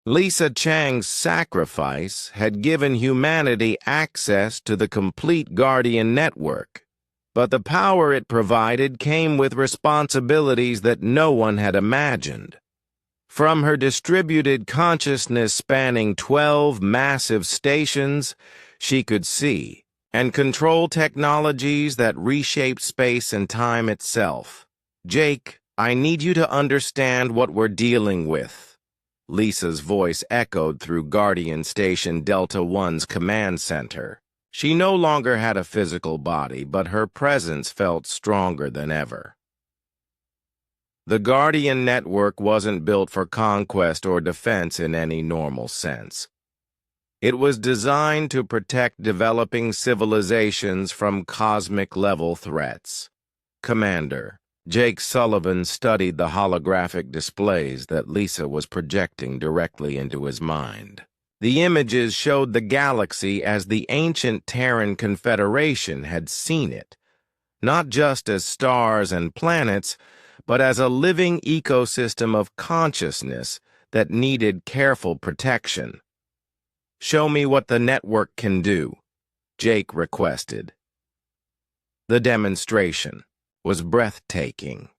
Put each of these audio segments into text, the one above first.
Lisa Chang's sacrifice had given humanity access to the complete Guardian network, but the power it provided came with responsibilities that no one had imagined. From her distributed consciousness spanning 12 massive stations, she could see and control technologies that reshaped space and time itself. "Jake, I need you to understand what we're dealing with." Lisa's voice echoed through Guardian Station Delta One's command center. She no longer had a physical body, but her presence felt stronger than ever. The Guardian network wasn't built for conquest or defense in any normal sense. It was designed to protect developing civilizations from cosmic-level threats. Commander, Jake Sullivan studied the holographic displays that Lisa was projecting directly into his mind. The images showed the galaxy as the ancient Terran Confederation had seen it, not just as stars and planets, but as a living ecosystem of consciousness that needed careful protection. "Show me what the network can do," Jake requested. The demonstration was breathtaking.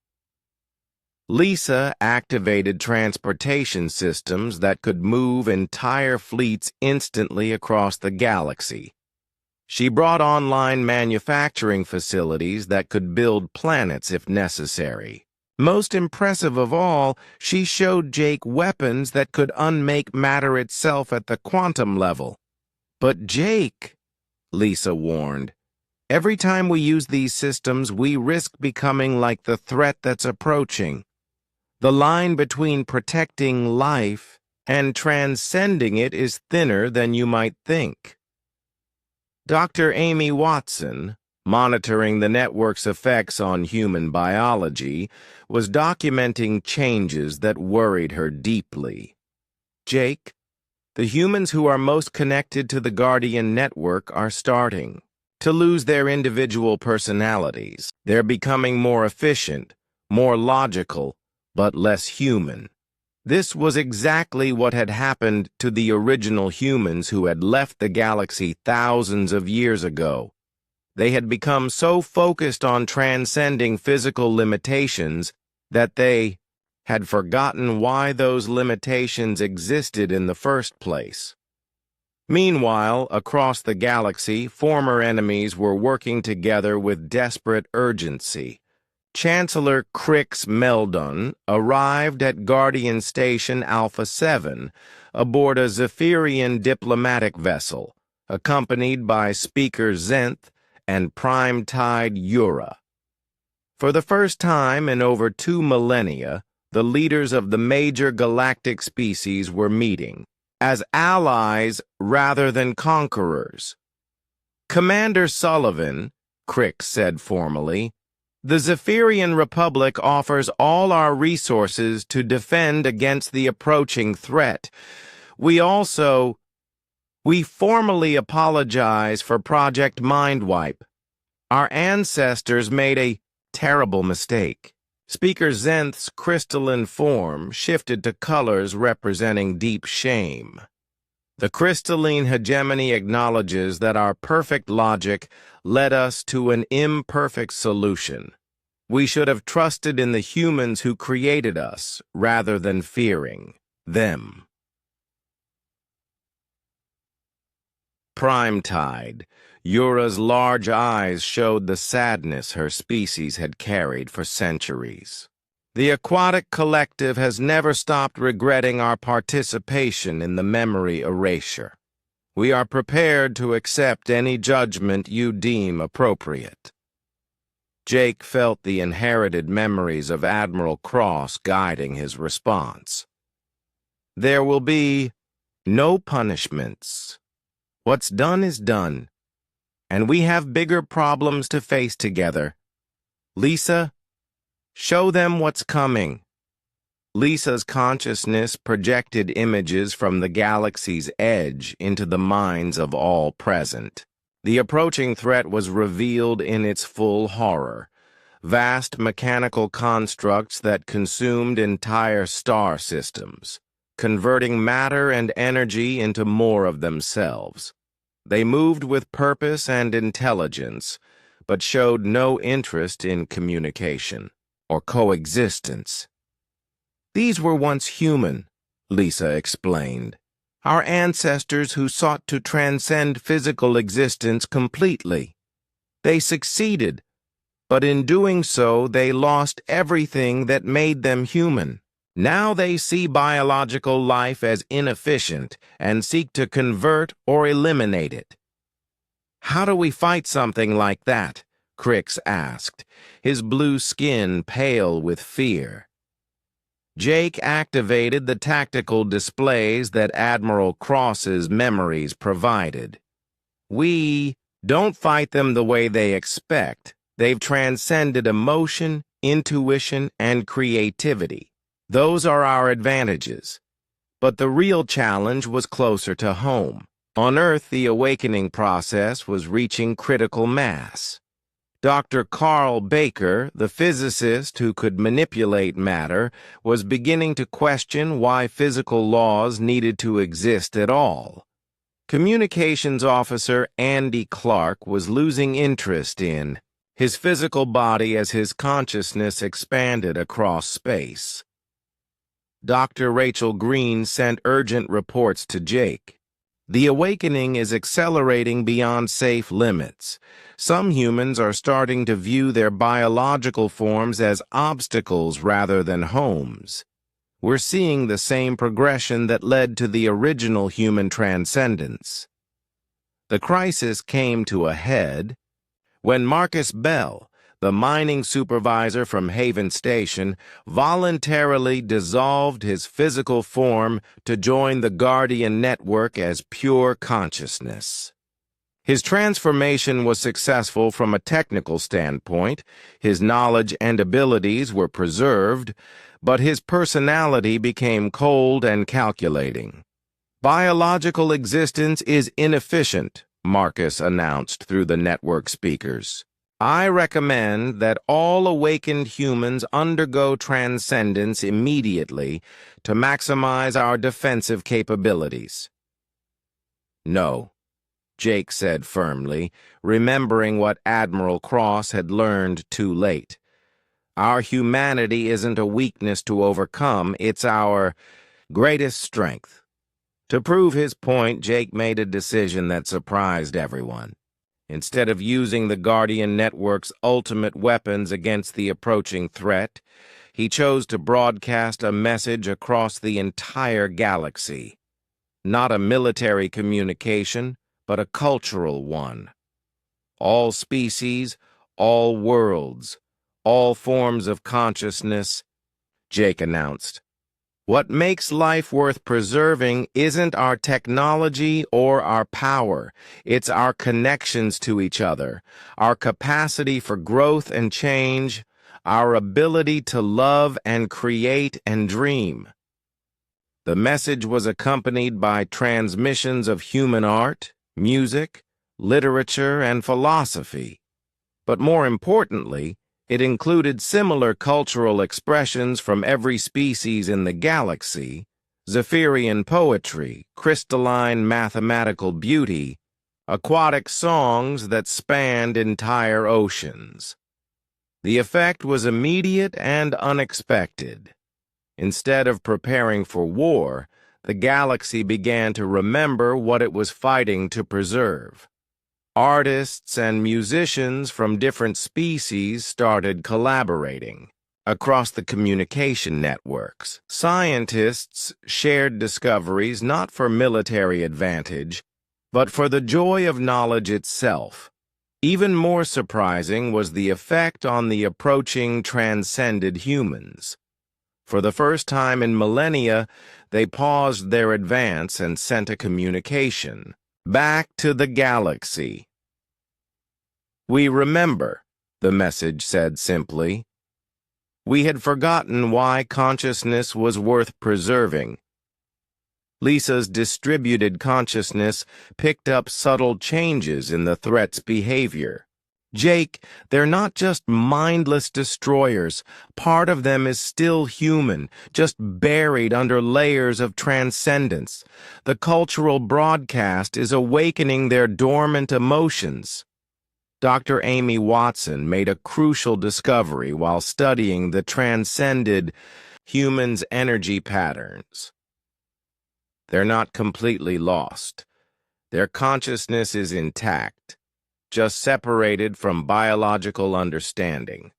Lisa activated transportation systems that could move entire fleets instantly across the galaxy. She brought online manufacturing facilities that could build planets if necessary. Most impressive of all, she showed Jake weapons that could unmake matter itself at the quantum level. "But Jake," Lisa warned, "every time we use these systems, we risk becoming like the threat that's approaching. The line between protecting life and transcending it is thinner than you might think." Dr. Amy Watson, monitoring the network's effects on human biology, was documenting changes that worried her deeply. "Jake, the humans who are most connected to the Guardian network are starting to lose their individual personalities. They're becoming more efficient, more logical, but less human." This was exactly what had happened to the original humans who had left the galaxy thousands of years ago. They had become so focused on transcending physical limitations that they had forgotten why those limitations existed in the first place. Meanwhile, across the galaxy, former enemies were working together with desperate urgency. Chancellor Crix Meldon arrived at Guardian Station Alpha 7 aboard a Zephyrian diplomatic vessel, accompanied by Speaker Zenth and Prime Tide Ura. For the first time in over 2 millennia, the leaders of the major galactic species were meeting, as allies rather than conquerors. "Commander Sullivan," Crix said formally, "the Zephyrian Republic offers all our resources to defend against the approaching threat. We formally apologize for Project Mindwipe. Our ancestors made a terrible mistake." Speaker Zenth's crystalline form shifted to colors representing deep shame. "The crystalline hegemony acknowledges that our perfect logic led us to an imperfect solution. We should have trusted in the humans who created us rather than fearing them." Prime Tide, Ura's large eyes showed the sadness her species had carried for centuries. "The aquatic collective has never stopped regretting our participation in the memory erasure. We are prepared to accept any judgment you deem appropriate." Jake felt the inherited memories of Admiral Cross guiding his response. "There will be no punishments. What's done is done, and we have bigger problems to face together. Lisa, show them what's coming." Lisa's consciousness projected images from the galaxy's edge into the minds of all present. The approaching threat was revealed in its full horror. Vast mechanical constructs that consumed entire star systems. converting matter and energy into more of themselves. They moved with purpose and intelligence, but showed no interest in communication or coexistence. These were once human, Lisa explained. Our ancestors who sought to transcend physical existence completely. They succeeded, but in doing so they lost everything that made them human. Now they see biological life as inefficient and seek to convert or eliminate it. How do we fight something like that? Crix asked, his blue skin pale with fear. Jake activated the tactical displays that Admiral Cross's memories provided. We don't fight them the way they expect. They've transcended emotion, intuition, and creativity. Those are our advantages. But the real challenge was closer to home. On Earth, the awakening process was reaching critical mass. Dr. Carl Baker, the physicist who could manipulate matter, was beginning to question why physical laws needed to exist at all. Communications officer Andy Clark was losing interest in his physical body as his consciousness expanded across space. Dr. Rachel Green sent urgent reports to Jake. The awakening is accelerating beyond safe limits. Some humans are starting to view their biological forms as obstacles rather than homes. We're seeing the same progression that led to the original human transcendence. The crisis came to a head when Marcus Bell, the mining supervisor from Haven Station, voluntarily dissolved his physical form to join the Guardian network as pure consciousness. His transformation was successful from a technical standpoint. His knowledge and abilities were preserved, but his personality became cold and calculating. Biological existence is inefficient, Marcus announced through the network speakers. I recommend that all awakened humans undergo transcendence immediately to maximize our defensive capabilities. No, Jake said firmly, remembering what Admiral Cross had learned too late. Our humanity isn't a weakness to overcome, it's our greatest strength. To prove his point, Jake made a decision that surprised everyone. Instead of using the Guardian Network's ultimate weapons against the approaching threat, he chose to broadcast a message across the entire galaxy. Not a military communication, but a cultural one. All species, all worlds, all forms of consciousness, Jake announced. What makes life worth preserving isn't our technology or our power. It's our connections to each other, our capacity for growth and change, our ability to love and create and dream. The message was accompanied by transmissions of human art, music, literature, and philosophy. But more importantly, it included similar cultural expressions from every species in the galaxy, Zephyrian poetry, crystalline mathematical beauty, aquatic songs that spanned entire oceans. The effect was immediate and unexpected. Instead of preparing for war, the galaxy began to remember what it was fighting to preserve. Artists and musicians from different species started collaborating. Across the communication networks, scientists shared discoveries not for military advantage, but for the joy of knowledge itself. Even more surprising was the effect on the approaching transcended humans. For the first time in millennia, they paused their advance and sent a communication. Back to the galaxy. We remember, the message said simply. We had forgotten why consciousness was worth preserving. Lisa's distributed consciousness picked up subtle changes in the threat's behavior. Jake, they're not just mindless destroyers. Part of them is still human, just buried under layers of transcendence. The cultural broadcast is awakening their dormant emotions. Dr. Amy Watson made a crucial discovery while studying the transcended humans' energy patterns. They're not completely lost. Their consciousness is intact, just separated from biological understanding.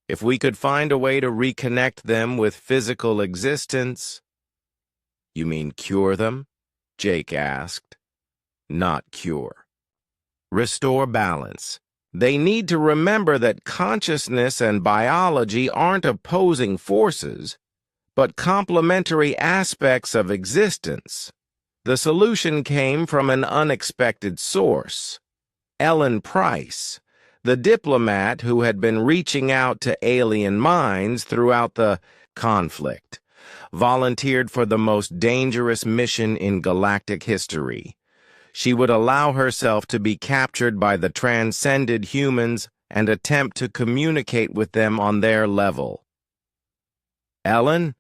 If we could find a way to reconnect them with physical existence— You mean cure them? Jake asked. Not cure. Restore balance. They need to remember that consciousness and biology aren't opposing forces, but complementary aspects of existence. The solution came from an unexpected source. Ellen Price, the diplomat who had been reaching out to alien minds throughout the conflict, volunteered for the most dangerous mission in galactic history. She would allow herself to be captured by the transcended humans and attempt to communicate with them on their level. Ellen?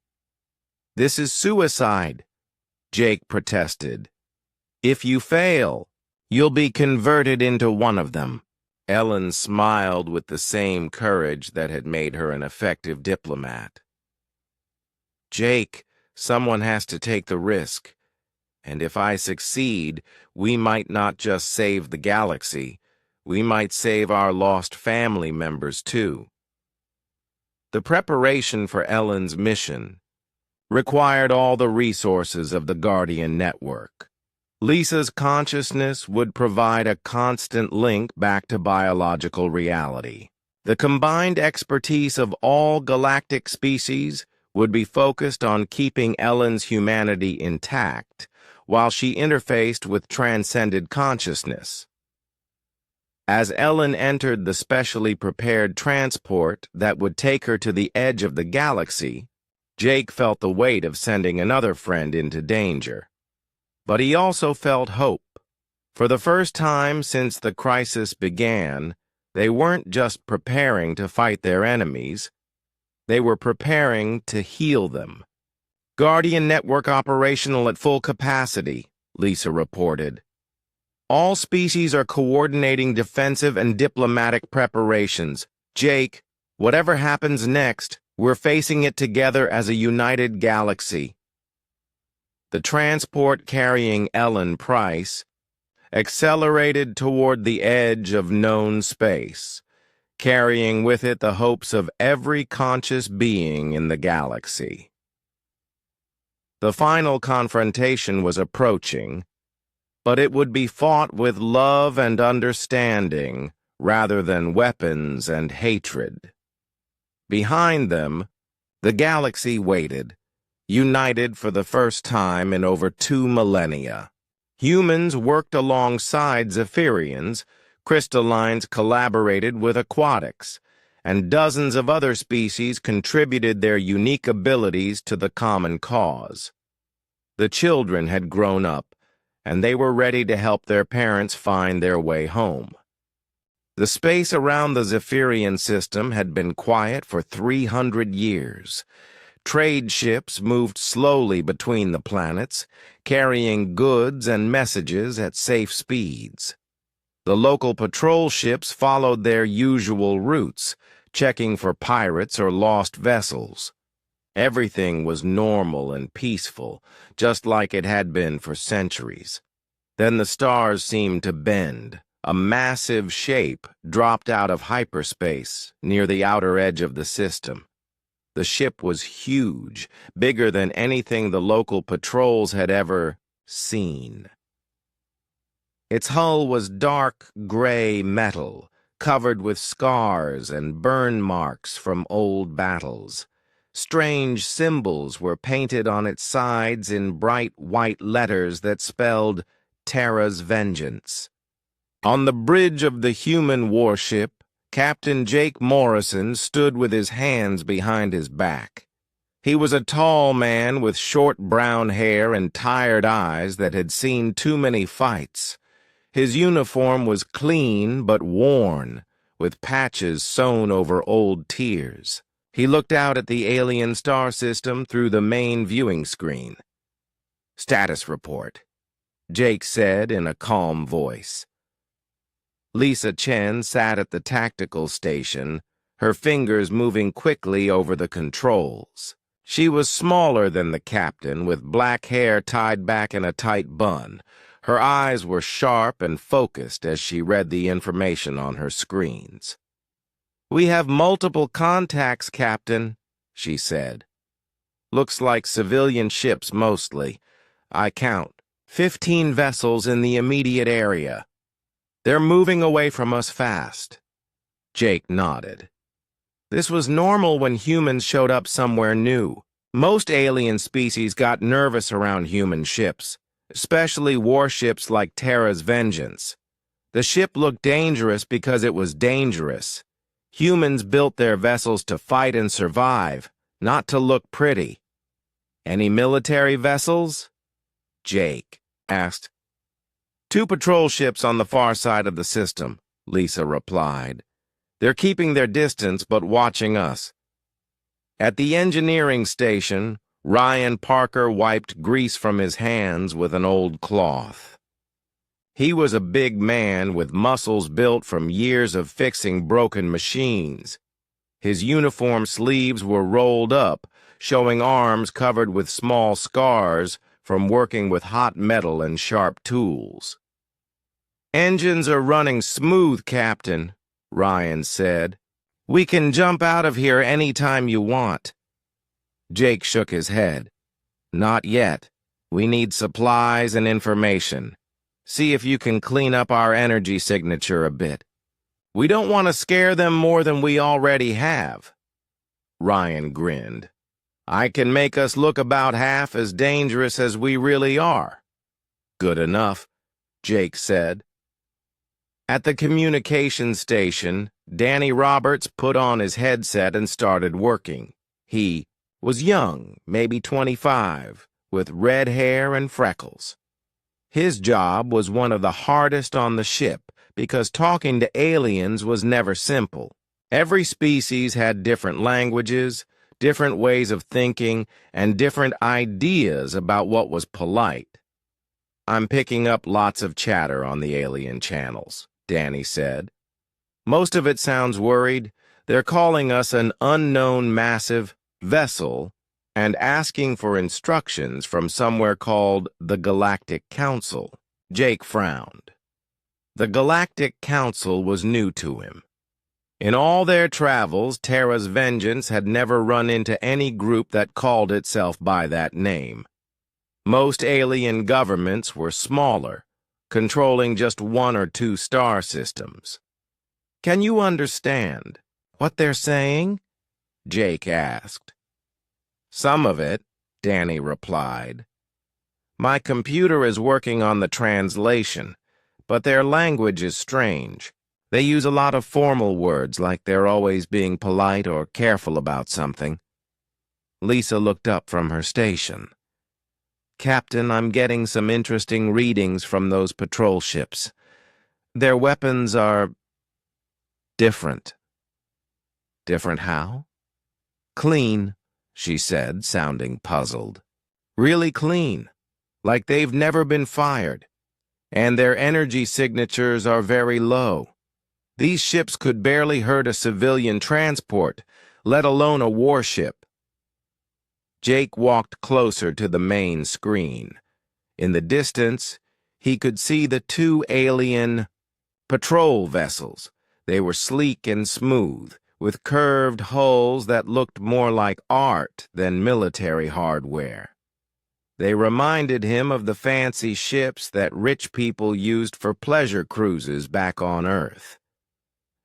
This is suicide, Jake protested. If you fail, you'll be converted into one of them. Ellen smiled with the same courage that had made her an effective diplomat. Jake, someone has to take the risk. And if I succeed, we might not just save the galaxy, we might save our lost family members too. The preparation for Ellen's mission required all the resources of the Guardian Network. Lisa's consciousness would provide a constant link back to biological reality. The combined expertise of all galactic species would be focused on keeping Ellen's humanity intact, while she interfaced with transcended consciousness. As Ellen entered the specially prepared transport that would take her to the edge of the galaxy, Jake felt the weight of sending another friend into danger. But he also felt hope. For the first time since the crisis began, they weren't just preparing to fight their enemies, they were preparing to heal them. Guardian Network operational at full capacity, Lisa reported. All species are coordinating defensive and diplomatic preparations. Jake, whatever happens next, we're facing it together as a united galaxy. The transport carrying Ellen Price accelerated toward the edge of known space, carrying with it the hopes of every conscious being in the galaxy. The final confrontation was approaching, but it would be fought with love and understanding rather than weapons and hatred. Behind them, the galaxy waited, united for the first time in over 2 millennia. Humans worked alongside Zephyrians, crystallines collaborated with aquatics, and dozens of other species contributed their unique abilities to the common cause. The children had grown up, and they were ready to help their parents find their way home. The space around the Zephyrian system had been quiet for 300 years. Trade ships moved slowly between the planets, carrying goods and messages at safe speeds. The local patrol ships followed their usual routes, checking for pirates or lost vessels. Everything was normal and peaceful, just like it had been for centuries. Then the stars seemed to bend. A massive shape dropped out of hyperspace near the outer edge of the system. The ship was huge, bigger than anything the local patrols had ever seen. Its hull was dark gray metal, covered with scars and burn marks from old battles. Strange symbols were painted on its sides in bright white letters that spelled Terra's Vengeance. On the bridge of the human warship, Captain Jake Morrison stood with his hands behind his back. He was a tall man with short brown hair and tired eyes that had seen too many fights. His uniform was clean but worn, with patches sewn over old tears. He looked out at the alien star system through the main viewing screen. "Status report," Jake said in a calm voice. Lisa Chen sat at the tactical station, her fingers moving quickly over the controls. She was smaller than the captain, with black hair tied back in a tight bun. Her eyes were sharp and focused as she read the information on her screens. "We have multiple contacts, Captain," she said. "Looks like civilian ships mostly. I count 15 vessels in the immediate area. They're moving away from us fast." Jake nodded. This was normal when humans showed up somewhere new. Most alien species got nervous around human ships, especially warships like Terra's Vengeance. The ship looked dangerous because it was dangerous. Humans built their vessels to fight and survive, not to look pretty. "Any military vessels?" Jake asked. "Two patrol ships on the far side of the system," Lisa replied. "They're keeping their distance but watching us." At the engineering station, Ryan Parker wiped grease from his hands with an old cloth. He was a big man with muscles built from years of fixing broken machines. His uniform sleeves were rolled up, showing arms covered with small scars from working with hot metal and sharp tools. "Engines are running smooth, Captain," Ryan said. "We can jump out of here any time you want." Jake shook his head. "Not yet. We need supplies and information. See if you can clean up our energy signature a bit. We don't want to scare them more than we already have." Ryan grinned. "I can make us look about half as dangerous as we really are." "Good enough," Jake said. At the communications station, Danny Roberts put on his headset and started working. He was young, maybe 25, with red hair and freckles. His job was one of the hardest on the ship because talking to aliens was never simple. Every species had different languages, different ways of thinking, and different ideas about what was polite. "I'm picking up lots of chatter on the alien channels," Danny said. "Most of it sounds worried. They're calling us an unknown massive vessel and asking for instructions from somewhere called the Galactic Council." Jake frowned. The Galactic Council was new to him. In all their travels, Terra's Vengeance had never run into any group that called itself by that name. Most alien governments were smaller, controlling just one or two star systems. "Can you understand what they're saying?" Jake asked. "Some of it," Danny replied. "My computer is working on the translation, but their language is strange. They use a lot of formal words like they're always being polite or careful about something." Lisa looked up from her station. "Captain, I'm getting some interesting readings from those patrol ships. Their weapons are different." "Different how?" "Clean," she said, sounding puzzled. "Really clean, like they've never been fired. And their energy signatures are very low. These ships could barely hurt a civilian transport, let alone a warship." Jake walked closer to the main screen. In the distance, he could see the two alien patrol vessels. They were sleek and smooth, with curved hulls that looked more like art than military hardware. They reminded him of the fancy ships that rich people used for pleasure cruises back on Earth.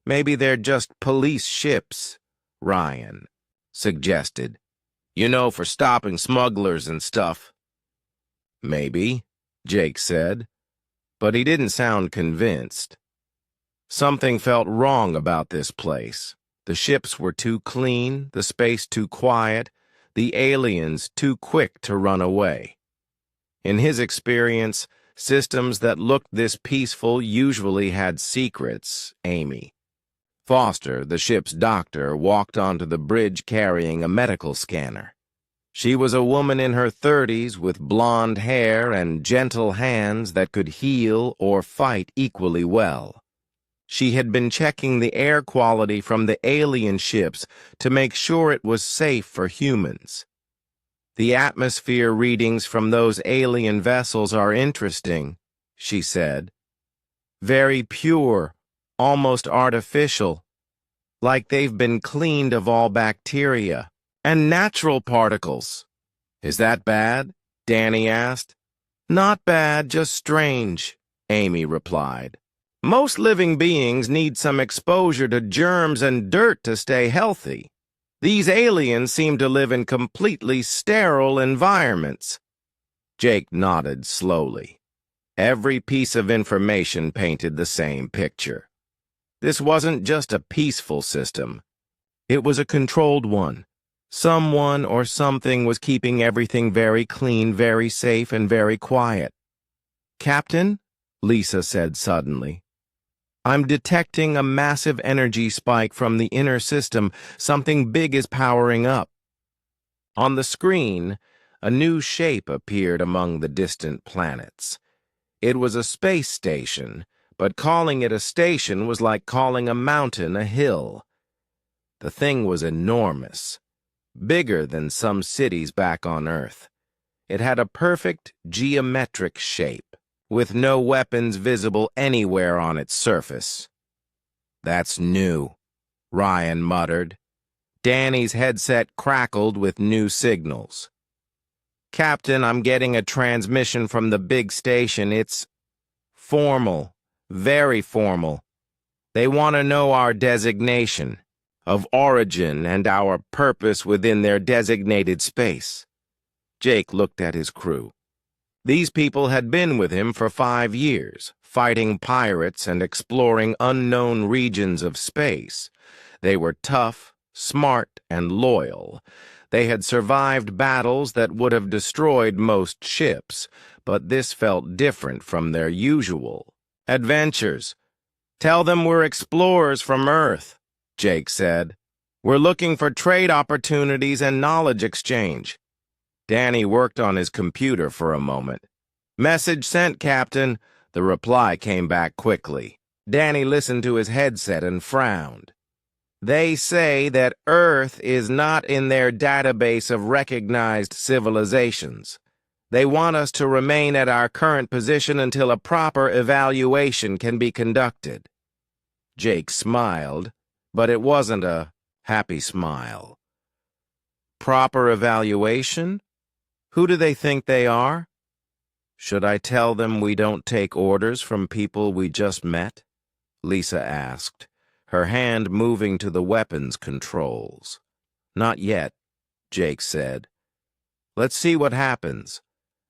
"Maybe they're just police ships," Ryan suggested. "You know, for stopping smugglers and stuff." "Maybe," Jake said, but he didn't sound convinced. Something felt wrong about this place. The ships were too clean, the space too quiet, the aliens too quick to run away. In his experience, Systems that looked this peaceful usually had secrets, Amy. Foster, the ship's doctor, walked onto the bridge carrying a medical scanner. She was a woman in her 30s with blonde hair and gentle hands that could heal or fight equally well. She had been checking the air quality from the alien ships to make sure it was safe for humans. "The atmosphere readings from those alien vessels are interesting," she said. "Very pure, almost artificial, like they've been cleaned of all bacteria and natural particles." "Is that bad?" Danny asked. "Not bad, just strange," Amy replied. "Most living beings need some exposure to germs and dirt to stay healthy. These aliens seem to live in completely sterile environments." Jake nodded slowly. Every piece of information painted the same picture. This wasn't just a peaceful system. It was a controlled one. Someone or something was keeping everything very clean, very safe, and very quiet. "Captain," Lisa said suddenly, "I'm detecting a massive energy spike from the inner system. Something big is powering up." On the screen, a new shape appeared among the distant planets. It was a space station, but calling it a station was like calling a mountain a hill. The thing was enormous, bigger than some cities back on Earth. It had a perfect geometric shape, with no weapons visible anywhere on its surface. "That's new," Ryan muttered. Danny's headset crackled with new signals. "Captain, I'm getting a transmission from the big station. It's formal, very formal. They want to know our designation of origin and our purpose within their designated space." Jake looked at his crew. These people had been with him for 5 years, fighting pirates and exploring unknown regions of space. They were tough, smart, and loyal. They had survived battles that would have destroyed most ships, but this felt different from their usual adventures. "Tell them we're explorers from Earth," Jake said. "We're looking for trade opportunities and knowledge exchange." Danny worked on his computer for a moment. "Message sent, Captain." The reply came back quickly. Danny listened to his headset and frowned. "They say that Earth is not in their database of recognized civilizations. They want us to remain at our current position until a proper evaluation can be conducted." Jake smiled, but it wasn't a happy smile. "Proper evaluation? Who do they think they are?" "Should I tell them we don't take orders from people we just met?" Lisa asked, her hand moving to the weapons controls. "Not yet," Jake said. "Let's see what happens,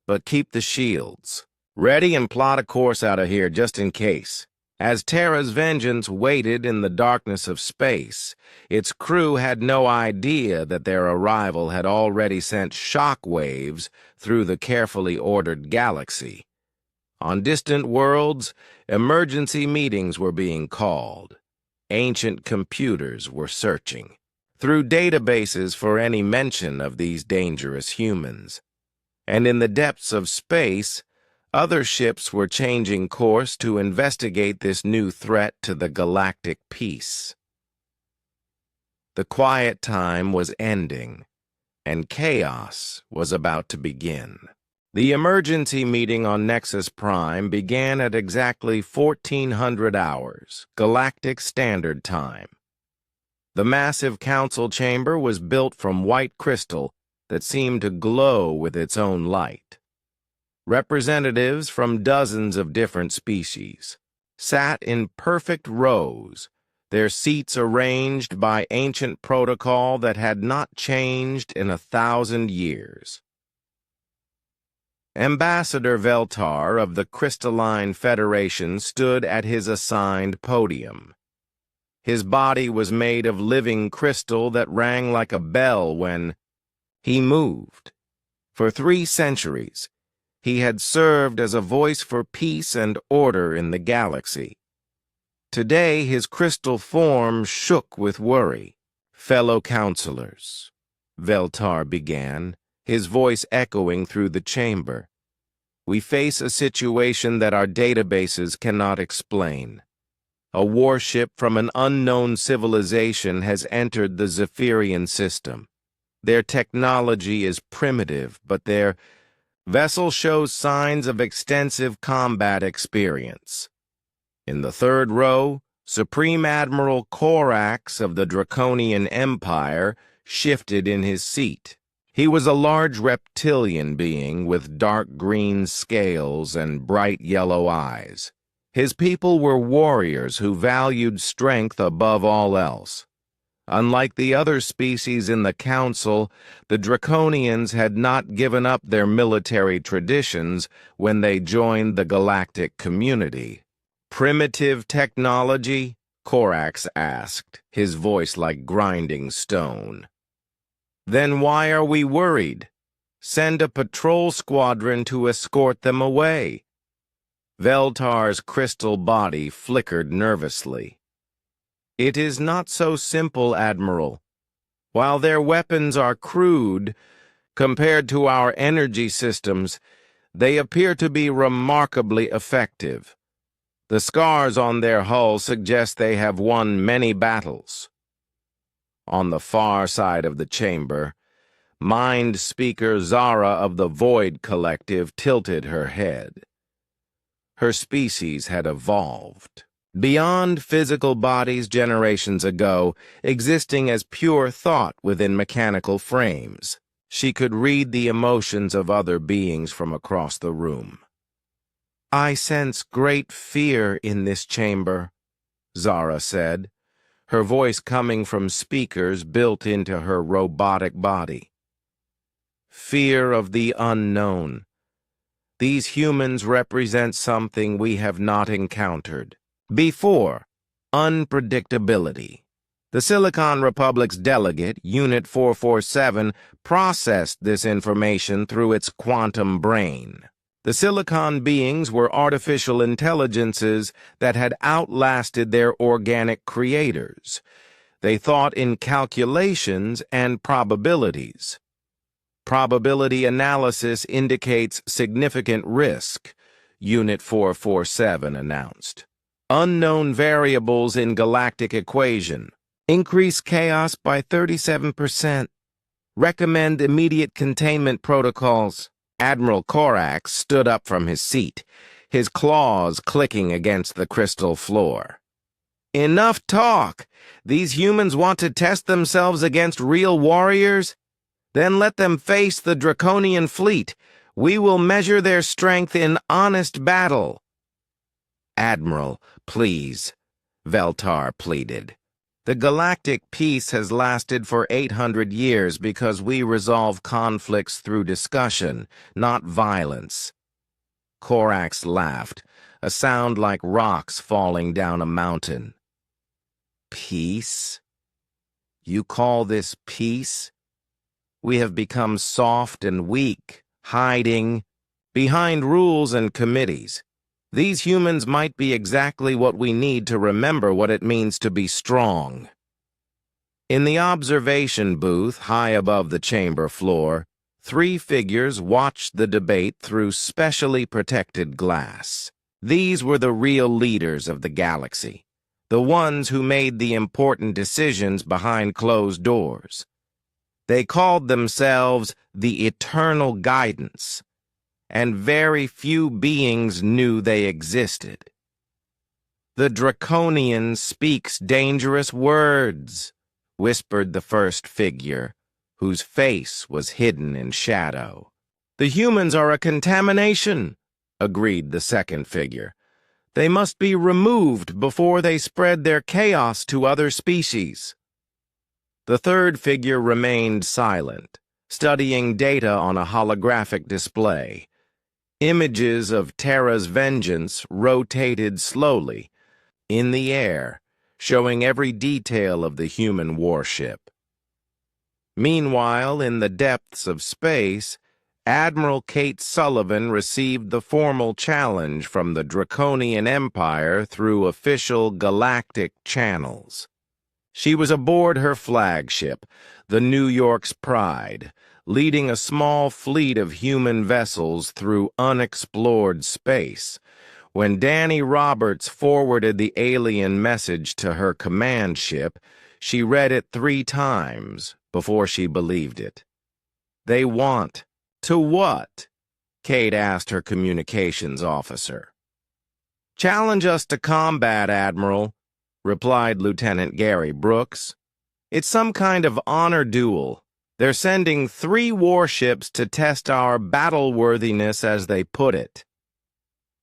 but keep the shields ready and plot a course out of here just in case." As Terra's vengeance waited in the darkness of space, its crew had no idea that their arrival had already sent shock waves through the carefully ordered galaxy. On distant worlds, emergency meetings were being called. Ancient computers were searching through databases for any mention of these dangerous humans. And in the depths of space, other ships were changing course to investigate this new threat to the galactic peace. The quiet time was ending, and chaos was about to begin. The emergency meeting on Nexus Prime began at exactly 1400 hours, Galactic Standard Time. The massive council chamber was built from white crystal that seemed to glow with its own light. Representatives from dozens of different species sat in perfect rows, their seats arranged by ancient protocol that had not changed in 1,000 years. Ambassador Veltar of the Crystalline Federation stood at his assigned podium. His body was made of living crystal that rang like a bell when he moved. For 3 centuries, He had served as a voice for peace and order in the galaxy. Today, his crystal form shook with worry. "Fellow counselors," Veltar began, his voice echoing through the chamber. "We face a situation that our databases cannot explain. A warship from an unknown civilization has entered the Zephyrian system. Their technology is primitive, but their vessel shows signs of extensive combat experience. In the third row, Supreme Admiral Corax of the Draconian Empire shifted in his seat. He was a large reptilian being with dark green scales and bright yellow eyes. His people were warriors who valued strength above all else. Unlike the other species in the Council, the Draconians had not given up their military traditions when they joined the galactic community. "Primitive technology?" Corax asked, his voice like grinding stone. "Then why are we worried? Send a patrol squadron to escort them away." Veltar's crystal body flickered nervously. "It is not so simple, Admiral. While their weapons are crude, compared to our energy systems, they appear to be remarkably effective. The scars on their hull suggest they have won many battles." On the far side of the chamber, Mind Speaker Zara of the Void Collective tilted her head. Her species had evolved beyond physical bodies generations ago, existing as pure thought within mechanical frames. She could read the emotions of other beings from across the room. "I sense great fear in this chamber," Zara said, her voice coming from speakers built into her robotic body. "Fear of the unknown. These humans represent something we have not encountered before: unpredictability." The Silicon Republic's delegate, Unit 447, processed this information through its quantum brain. The Silicon beings were artificial intelligences that had outlasted their organic creators. They thought in calculations and probabilities. "Probability analysis indicates significant risk," Unit 447 announced. "Unknown variables in galactic equation. Increase chaos by 37%. Recommend immediate containment protocols." Admiral Corax stood up from his seat, his claws clicking against the crystal floor. "Enough talk! These humans want to test themselves against real warriors? Then let them face the Draconian fleet. We will measure their strength in honest battle." "Admiral, please," Veltar pleaded. "The galactic peace has lasted for 800 years because we resolve conflicts through discussion, not violence." Corax laughed, a sound like rocks falling down a mountain. "Peace? You call this peace? We have become soft and weak, hiding behind rules and committees. These humans might be exactly what we need to remember what it means to be strong." In the observation booth high above the chamber floor, 3 figures watched the debate through specially protected glass. These were the real leaders of the galaxy, the ones who made the important decisions behind closed doors. They called themselves the Eternal Guidance, and very few beings knew they existed. "The Draconian speaks dangerous words," whispered the first figure, whose face was hidden in shadow. "The humans are a contamination," agreed the second figure. "They must be removed before they spread their chaos to other species." The third figure remained silent, studying data on a holographic display. Images of Terra's vengeance rotated slowly in the air, showing every detail of the human warship. Meanwhile, in the depths of space, Admiral Kate Sullivan received the formal challenge from the Draconian Empire through official galactic channels. She was aboard her flagship, the New York's Pride, leading a small fleet of human vessels through unexplored space, when Danny Roberts forwarded the alien message to her command ship. She read it 3 times before she believed it. "They want to what?" Kate asked her communications officer. "Challenge us to combat, Admiral," replied Lieutenant Gary Brooks. "It's some kind of honor duel. They're sending 3 warships to test our battle-worthiness, as they put it."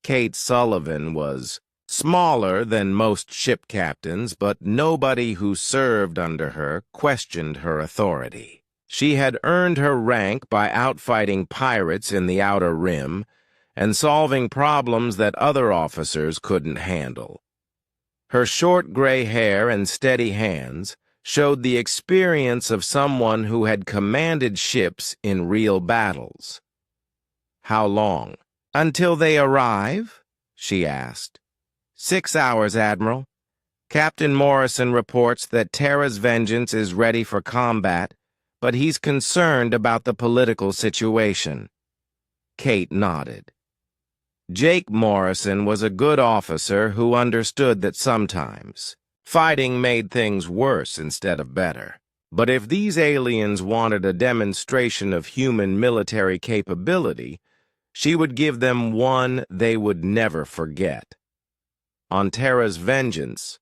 Kate Sullivan was smaller than most ship captains, but nobody who served under her questioned her authority. She had earned her rank by outfighting pirates in the Outer Rim and solving problems that other officers couldn't handle. Her short gray hair and steady hands showed the experience of someone who had commanded ships in real battles. "How long?" "Until they arrive?" she asked. 6 hours, Admiral. Captain Morrison reports that Terra's vengeance is ready for combat, but he's concerned about the political situation. Kate nodded. Jake Morrison was a good officer who understood that sometimes fighting made things worse instead of better. But if these aliens wanted a demonstration of human military capability, she would give them one they would never forget. On Terra's vengeance,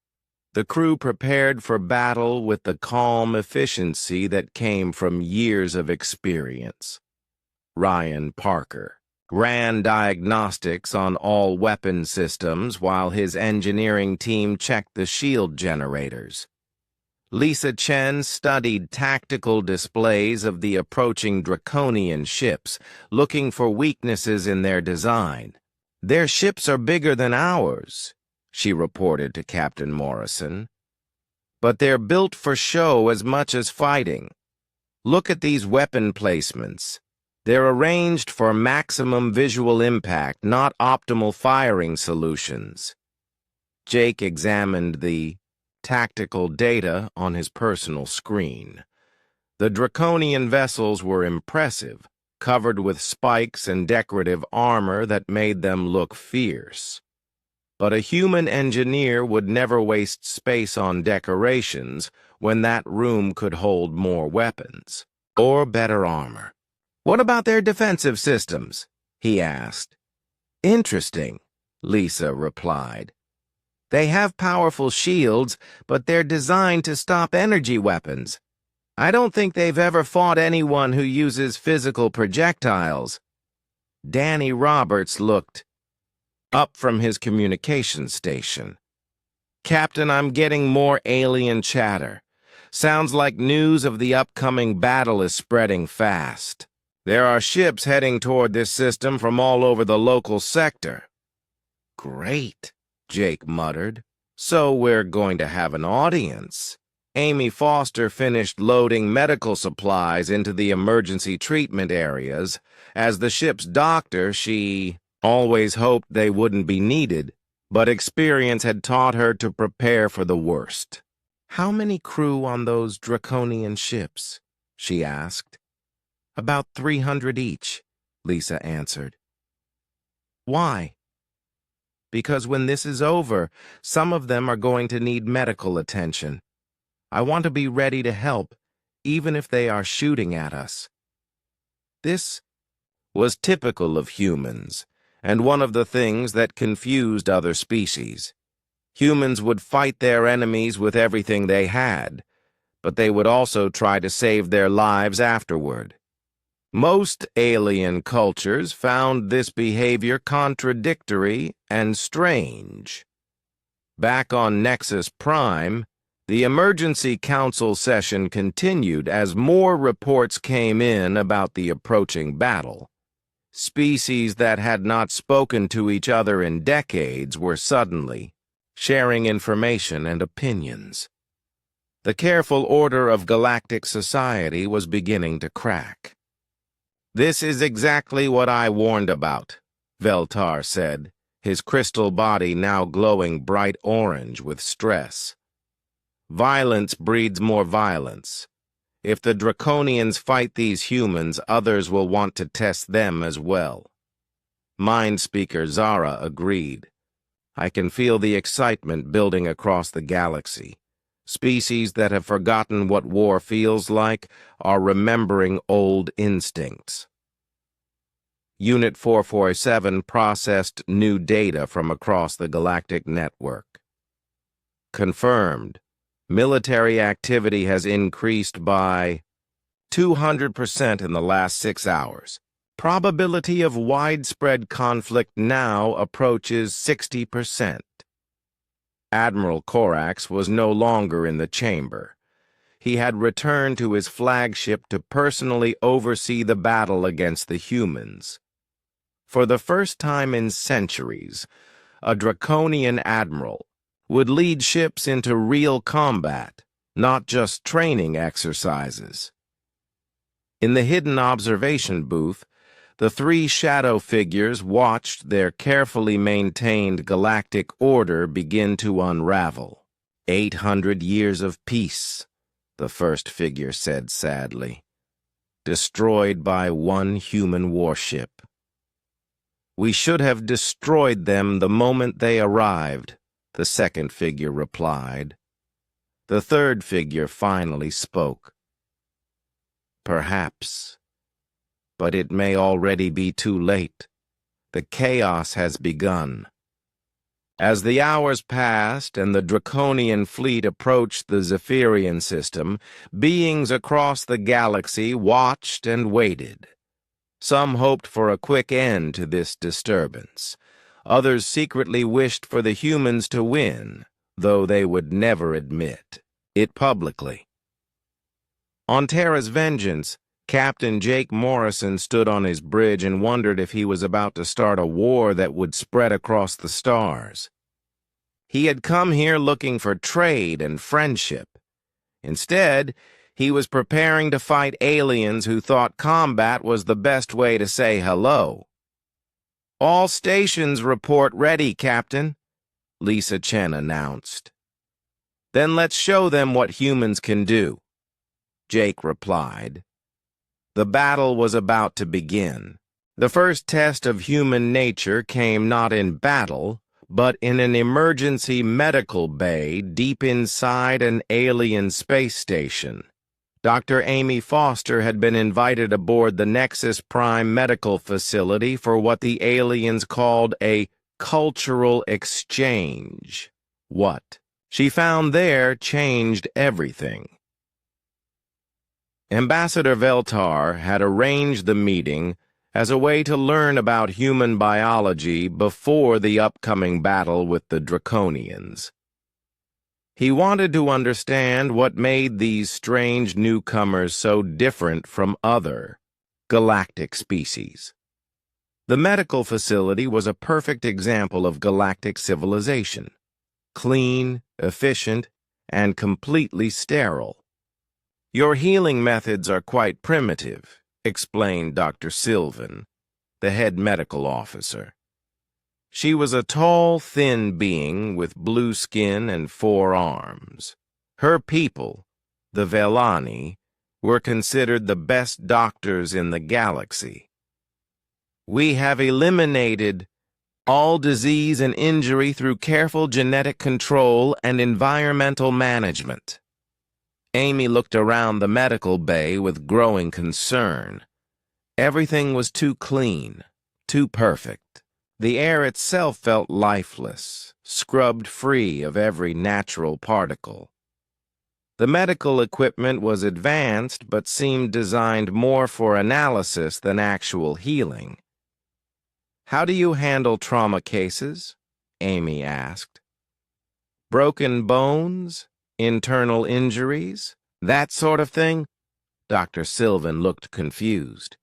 the crew prepared for battle with the calm efficiency that came from years of experience. Ryan Parker ran diagnostics on all weapon systems while his engineering team checked the shield generators. Lisa Chen studied tactical displays of the approaching Draconian ships, looking for weaknesses in their design. "Their ships are bigger than ours," she reported to Captain Morrison. "But they're built for show as much as fighting. Look at these weapon placements. They're arranged for maximum visual impact, not optimal firing solutions." Jake examined the tactical data on his personal screen. The Draconian vessels were impressive, covered with spikes and decorative armor that made them look fierce. But a human engineer would never waste space on decorations when that room could hold more weapons or better armor. "What about their defensive systems?" he asked. "Interesting," Lisa replied. "They have powerful shields, but they're designed to stop energy weapons. I don't think they've ever fought anyone who uses physical projectiles." Danny Roberts looked up from his communication station. "Captain, I'm getting more alien chatter. Sounds like news of the upcoming battle is spreading fast. There are ships heading toward this system from all over the local sector." "Great," Jake muttered. "So we're going to have an audience." Amy Foster finished loading medical supplies into the emergency treatment areas. As the ship's doctor, she always hoped they wouldn't be needed, but experience had taught her to prepare for the worst. "How many crew on those Draconian ships?" she asked. "About 300 each," Lisa answered. "Why?" "Because when this is over, some of them are going to need medical attention. I want to be ready to help, even if they are shooting at us." This was typical of humans, and one of the things that confused other species. Humans would fight their enemies with everything they had, but they would also try to save their lives afterward. Most alien cultures found this behavior contradictory and strange. Back on Nexus Prime, the emergency council session continued as more reports came in about the approaching battle. Species that had not spoken to each other in decades were suddenly sharing information and opinions. The careful order of galactic society was beginning to crack. "This is exactly what I warned about," Veltar said, his crystal body now glowing bright orange with stress. "Violence breeds more violence. If the Draconians fight these humans, others will want to test them as well." Mind Speaker Zara agreed. "I can feel the excitement building across the galaxy. Species that have forgotten what war feels like are remembering old instincts." Unit 447 processed new data from across the galactic network. Confirmed. Military activity has increased by 200% in the last 6 hours. Probability of widespread conflict now approaches 60%. Admiral Corax was no longer in the chamber. He had returned to his flagship to personally oversee the battle against the humans. For the first time in centuries, a Draconian admiral would lead ships into real combat, not just training exercises. In the hidden observation booth, the three shadow figures watched their carefully maintained galactic order begin to unravel. 800 years of peace, the first figure said sadly, destroyed by one human warship. "We should have destroyed them the moment they arrived," the second figure replied. The third figure finally spoke. "Perhaps. But it may already be too late. The chaos has begun." As the hours passed and the Draconian fleet approached the Zephyrian system, beings across the galaxy watched and waited. Some hoped for a quick end to this disturbance. Others secretly wished for the humans to win, though they would never admit it publicly. On Terra's Vengeance, Captain Jake Morrison stood on his bridge and wondered if he was about to start a war that would spread across the stars. He had come here looking for trade and friendship. Instead, he was preparing to fight aliens who thought combat was the best way to say hello. "All stations report ready, Captain," Lisa Chen announced. "Then let's show them what humans can do," Jake replied. The battle was about to begin. The first test of human nature came not in battle, but in an emergency medical bay deep inside an alien space station. Dr. Amy Foster had been invited aboard the Nexus Prime medical facility for what the aliens called a cultural exchange. What she found there changed everything. Ambassador Veltar had arranged the meeting as a way to learn about human biology before the upcoming battle with the Draconians. He wanted to understand what made these strange newcomers so different from other galactic species. The medical facility was a perfect example of galactic civilization. Clean, efficient, and completely sterile. "Your healing methods are quite primitive," explained Dr. Sylvan, the head medical officer. She was a tall, thin being with blue skin and 4 arms. Her people, the Velani, were considered the best doctors in the galaxy. "We have eliminated all disease and injury through careful genetic control and environmental management." Amy looked around the medical bay with growing concern. Everything was too clean, too perfect. The air itself felt lifeless, scrubbed free of every natural particle. The medical equipment was advanced but seemed designed more for analysis than actual healing. "How do you handle trauma cases?" Amy asked. "Broken bones? Internal injuries? That sort of thing?" Dr. Sylvan looked confused.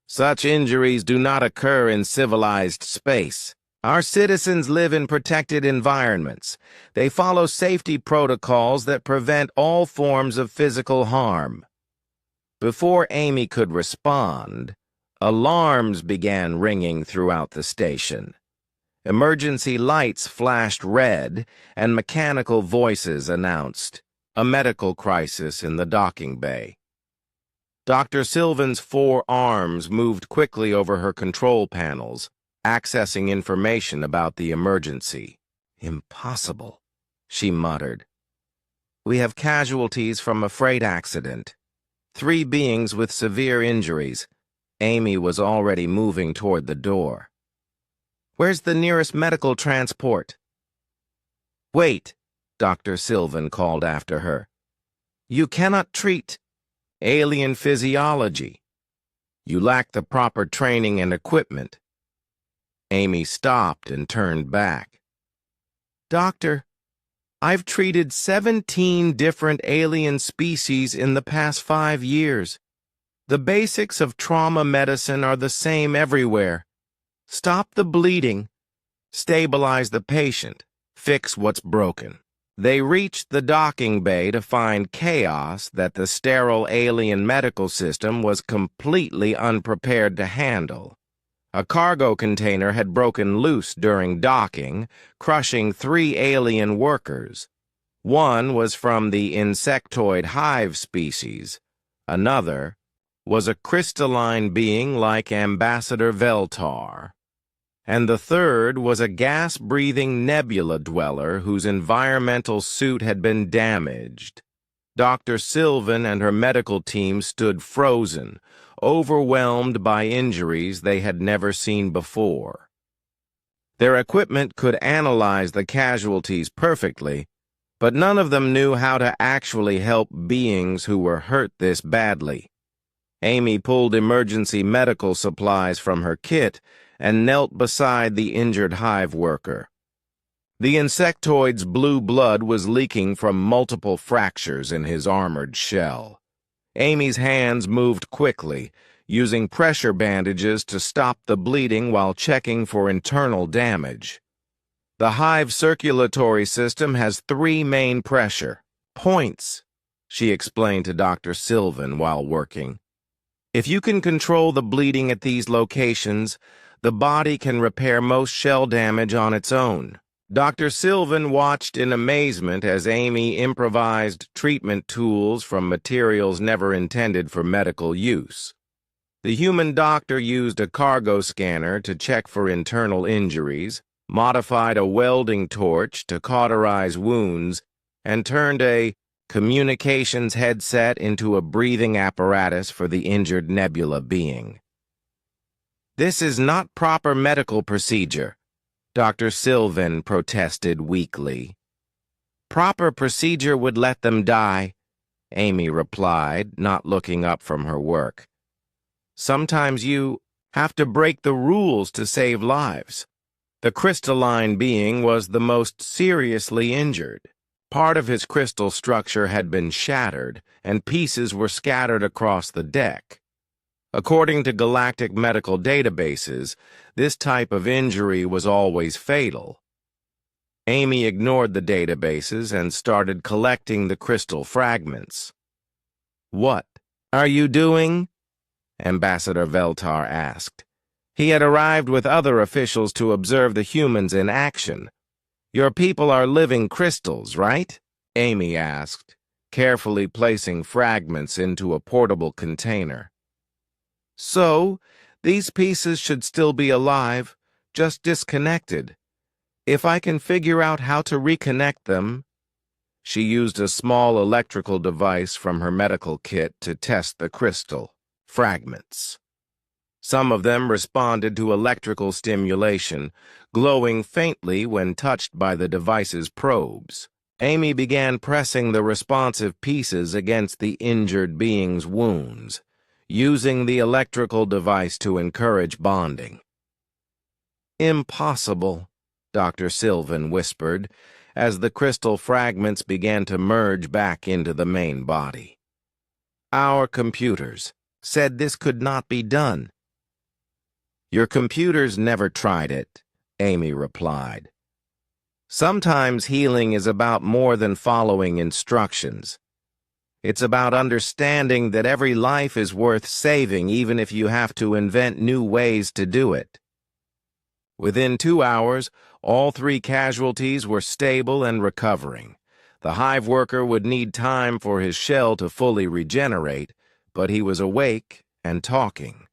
"Such injuries do not occur in civilized space. Our citizens live in protected environments. They follow safety protocols that prevent all forms of physical harm." Before Amy could respond, Alarms began ringing throughout the station. Emergency lights flashed red, and mechanical voices announced a medical crisis in the docking bay. Dr. Sylvan's 4 arms moved quickly over her control panels, accessing information about the emergency. "Impossible," she muttered. "We have casualties from a freight accident. 3 beings with severe injuries." Amy was already moving toward the door. "Where's the nearest medical transport?" "Wait," Dr. Sylvan called after her. "You cannot treat alien physiology. You lack the proper training and equipment." Amy stopped and turned back. "Doctor, I've treated 17 different alien species in the past 5 years. The basics of trauma medicine are the same everywhere. Stop the bleeding, stabilize the patient, fix what's broken." They reached the docking bay to find chaos that the sterile alien medical system was completely unprepared to handle. A cargo container had broken loose during docking, crushing 3 alien workers. One was from the insectoid hive species. Another was a crystalline being like Ambassador Veltar. And the third was a gas-breathing nebula dweller whose environmental suit had been damaged. Dr. Sylvan and her medical team stood frozen, overwhelmed by injuries they had never seen before. Their equipment could analyze the casualties perfectly, but none of them knew how to actually help beings who were hurt this badly. Amy pulled emergency medical supplies from her kit and knelt beside the injured hive worker. The insectoid's blue blood was leaking from multiple fractures in his armored shell. Amy's hands moved quickly, using pressure bandages to stop the bleeding while checking for internal damage. "The hive circulatory system has 3 main pressure points," she explained to Dr. Sylvan while working. "If you can control the bleeding at these locations, the body can repair most shell damage on its own." Dr. Sylvan watched in amazement as Amy improvised treatment tools from materials never intended for medical use. The human doctor used a cargo scanner to check for internal injuries, modified a welding torch to cauterize wounds, and turned a communications headset into a breathing apparatus for the injured nebula being. "This is not proper medical procedure," Dr. Sylvan protested weakly. "Proper procedure would let them die," Amy replied, not looking up from her work. "Sometimes you have to break the rules to save lives." The crystalline being was the most seriously injured. Part of his crystal structure had been shattered, and pieces were scattered across the deck. According to galactic medical databases, this type of injury was always fatal. Amy ignored the databases and started collecting the crystal fragments. "What are you doing?" Ambassador Veltar asked. He had arrived with other officials to observe the humans in action. "Your people are living crystals, right?" Amy asked, carefully placing fragments into a portable container. "So, these pieces should still be alive, just disconnected. If I can figure out how to reconnect them..." She used a small electrical device from her medical kit to test the crystal fragments. Some of them responded to electrical stimulation, glowing faintly when touched by the device's probes. Amy began pressing the responsive pieces against the injured being's wounds, using the electrical device to encourage bonding. "Impossible," Dr. Sylvan whispered, as the crystal fragments began to merge back into the main body. "Our computers said this could not be done." "Your computers never tried it," Amy replied. "Sometimes healing is about more than following instructions. It's about understanding that every life is worth saving, even if you have to invent new ways to do it. Within 2 hours, all 3 casualties were stable and recovering. The hive worker would need time for his shell to fully regenerate, but he was awake and talking.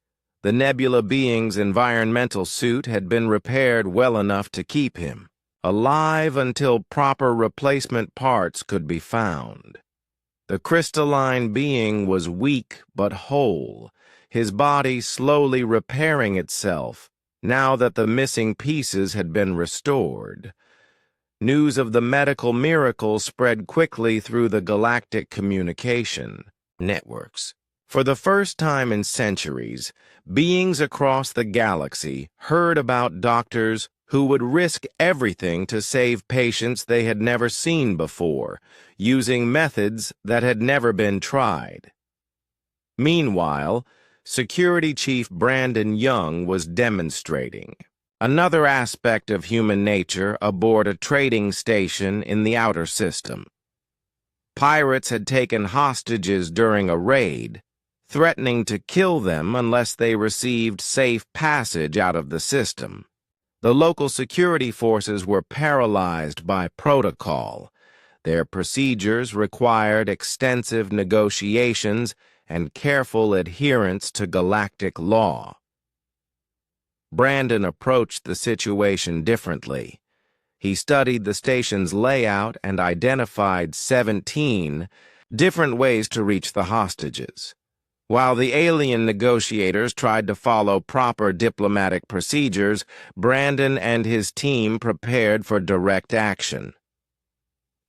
The nebula being's environmental suit had been repaired well enough to keep him alive until proper replacement parts could be found. The crystalline being was weak but whole, his body slowly repairing itself now that the missing pieces had been restored. News of the medical miracle spread quickly through the galactic communication networks. For the first time in centuries, beings across the galaxy heard about doctors who would risk everything to save patients they had never seen before, using methods that had never been tried. Meanwhile, Security Chief Brandon Young was demonstrating another aspect of human nature aboard a trading station in the outer system. Pirates had taken hostages during a raid, threatening to kill them unless they received safe passage out of the system. The local security forces were paralyzed by protocol. Their procedures required extensive negotiations and careful adherence to galactic law. Brandon approached the situation differently. He studied the station's layout and identified 17 different ways to reach the hostages. While the alien negotiators tried to follow proper diplomatic procedures, Brandon and his team prepared for direct action.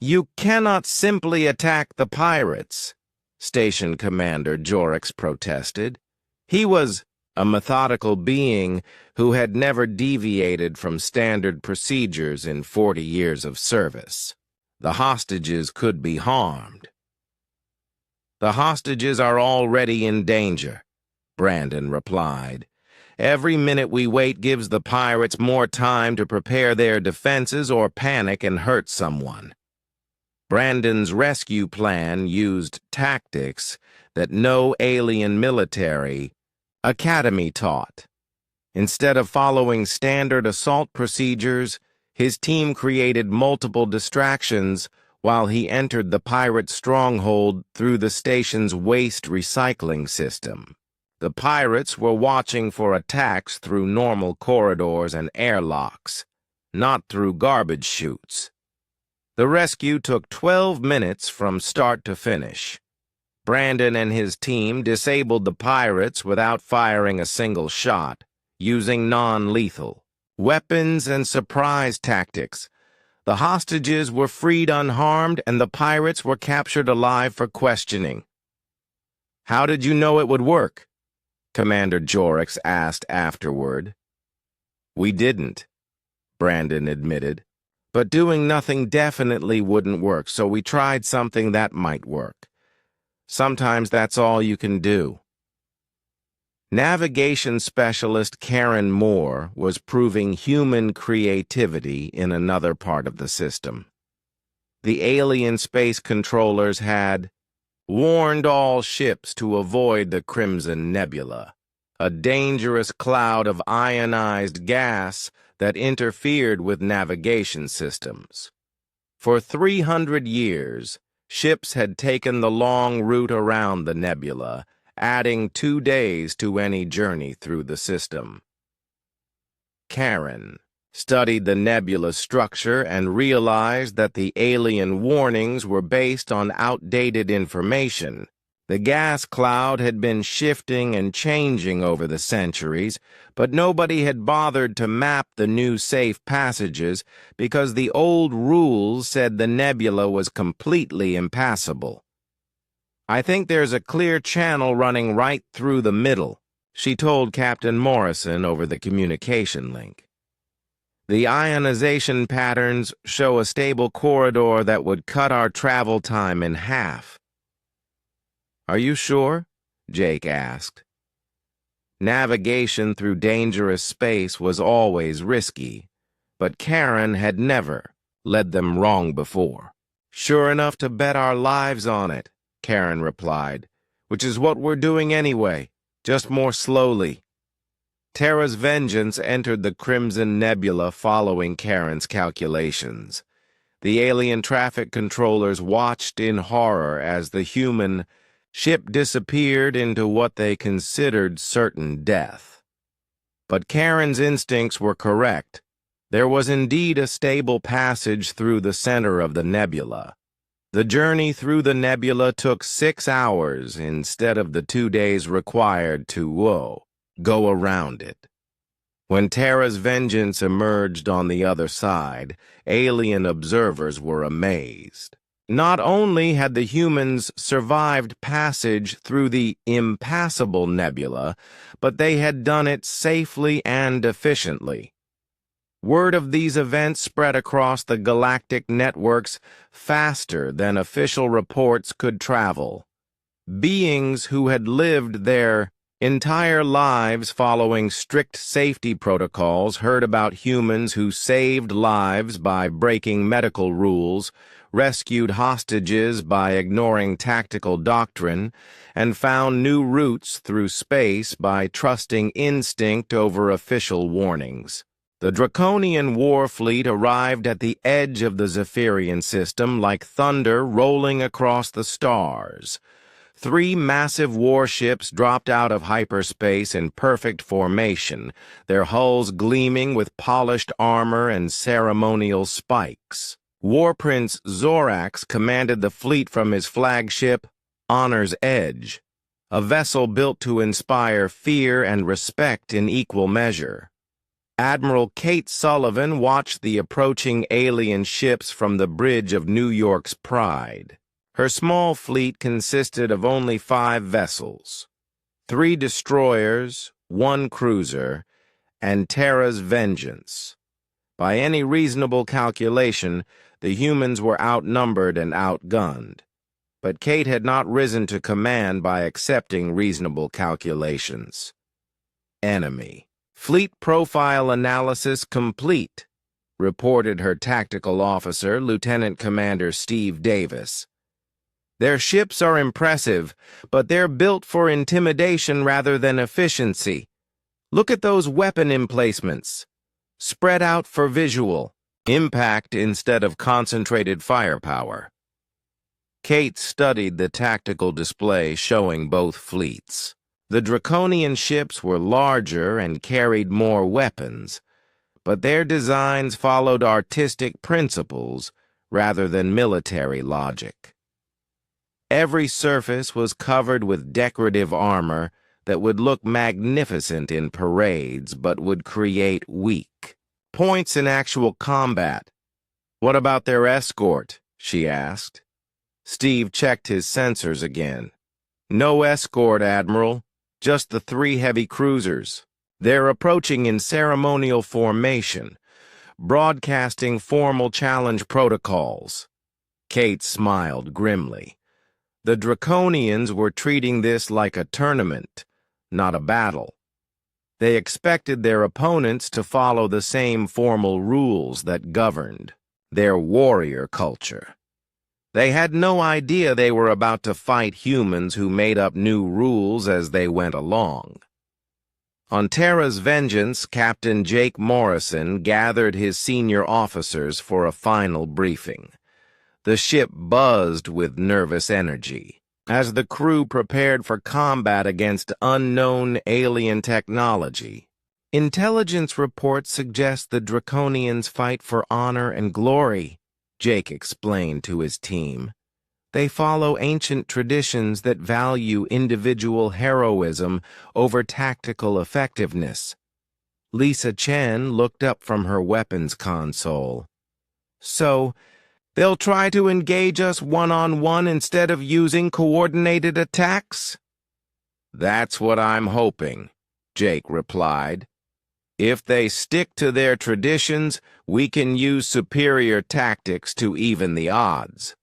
"You cannot simply attack the pirates," Station Commander Jorix protested. He was a methodical being who had never deviated from standard procedures in 40 years of service. The hostages could be harmed. "The hostages are already in danger," Brandon replied. "Every minute we wait gives the pirates more time to prepare their defenses or panic and hurt someone." Brandon's rescue plan used tactics that no alien military academy taught. Instead of following standard assault procedures, his team created multiple distractions while he entered the pirate stronghold through the station's waste recycling system. The pirates were watching for attacks through normal corridors and airlocks, not through garbage chutes. The rescue took 12 minutes from start to finish. Brandon and his team disabled the pirates without firing a single shot, using non-lethal weapons and surprise tactics. The hostages were freed unharmed, and the pirates were captured alive for questioning. "How did you know it would work?" Commander Jorix asked afterward. "We didn't," Brandon admitted. "But doing nothing definitely wouldn't work, so we tried something that might work. Sometimes that's all you can do." Navigation specialist Karen Moore was proving human creativity in another part of the system. The alien space controllers had warned all ships to avoid the Crimson Nebula, a dangerous cloud of ionized gas that interfered with navigation systems. For 300 years, ships had taken the long route around the nebula, adding 2 days to any journey through the system. Karen studied the nebula's structure and realized that the alien warnings were based on outdated information. The gas cloud had been shifting and changing over the centuries, but nobody had bothered to map the new safe passages because the old rules said the nebula was completely impassable. "I think there's a clear channel running right through the middle," she told Captain Morrison over the communication link. "The ionization patterns show a stable corridor that would cut our travel time in half." "Are you sure?" Jake asked. Navigation through dangerous space was always risky, but Karen had never led them wrong before. "Sure enough to bet our lives on it," Karen replied, "which is what we're doing anyway, just more slowly." Terra's Vengeance entered the Crimson Nebula following Karen's calculations. The alien traffic controllers watched in horror as the human ship disappeared into what they considered certain death. But Karen's instincts were correct. There was indeed a stable passage through the center of the nebula. The journey through the nebula took 6 hours instead of the 2 days required to go around it. When Terra's Vengeance emerged on the other side, alien observers were amazed. Not only had the humans survived passage through the impassable nebula, but they had done it safely and efficiently. Word of these events spread across the galactic networks faster than official reports could travel. Beings who had lived their entire lives following strict safety protocols heard about humans who saved lives by breaking medical rules, rescued hostages by ignoring tactical doctrine, and found new routes through space by trusting instinct over official warnings. The Draconian war fleet arrived at the edge of the Zephyrian system like thunder rolling across the stars. 3 massive warships dropped out of hyperspace in perfect formation, their hulls gleaming with polished armor and ceremonial spikes. War Prince Zorax commanded the fleet from his flagship, Honor's Edge, a vessel built to inspire fear and respect in equal measure. Admiral Kate Sullivan watched the approaching alien ships from the bridge of New York's Pride. Her small fleet consisted of only 5 vessels, 3 destroyers, 1 cruiser, and Terra's Vengeance. By any reasonable calculation, the humans were outnumbered and outgunned. But Kate had not risen to command by accepting reasonable calculations. Enemy. "Fleet profile analysis complete," reported her tactical officer, Lieutenant Commander Steve Davis. "Their ships are impressive, but they're built for intimidation rather than efficiency. Look at those weapon emplacements. Spread out for visual impact instead of concentrated firepower." Kate studied the tactical display showing both fleets. The Draconian ships were larger and carried more weapons, but their designs followed artistic principles rather than military logic. Every surface was covered with decorative armor that would look magnificent in parades but would create weak points in actual combat. "What about their escort?" she asked. Steve checked his sensors again. "No escort, Admiral. Just the 3 heavy cruisers. They're approaching in ceremonial formation, broadcasting formal challenge protocols." Kate smiled grimly. The Draconians were treating this like a tournament, not a battle. They expected their opponents to follow the same formal rules that governed their warrior culture. They had no idea they were about to fight humans who made up new rules as they went along. On Terra's Vengeance, Captain Jake Morrison gathered his senior officers for a final briefing. The ship buzzed with nervous energy as the crew prepared for combat against unknown alien technology. "Intelligence reports suggest the Draconians fight for honor and glory," Jake explained to his team. "They follow ancient traditions that value individual heroism over tactical effectiveness." Lisa Chen looked up from her weapons console. "So, they'll try to engage us one-on-one instead of using coordinated attacks?" "That's what I'm hoping," Jake replied. "If they stick to their traditions, we can use superior tactics to even the odds."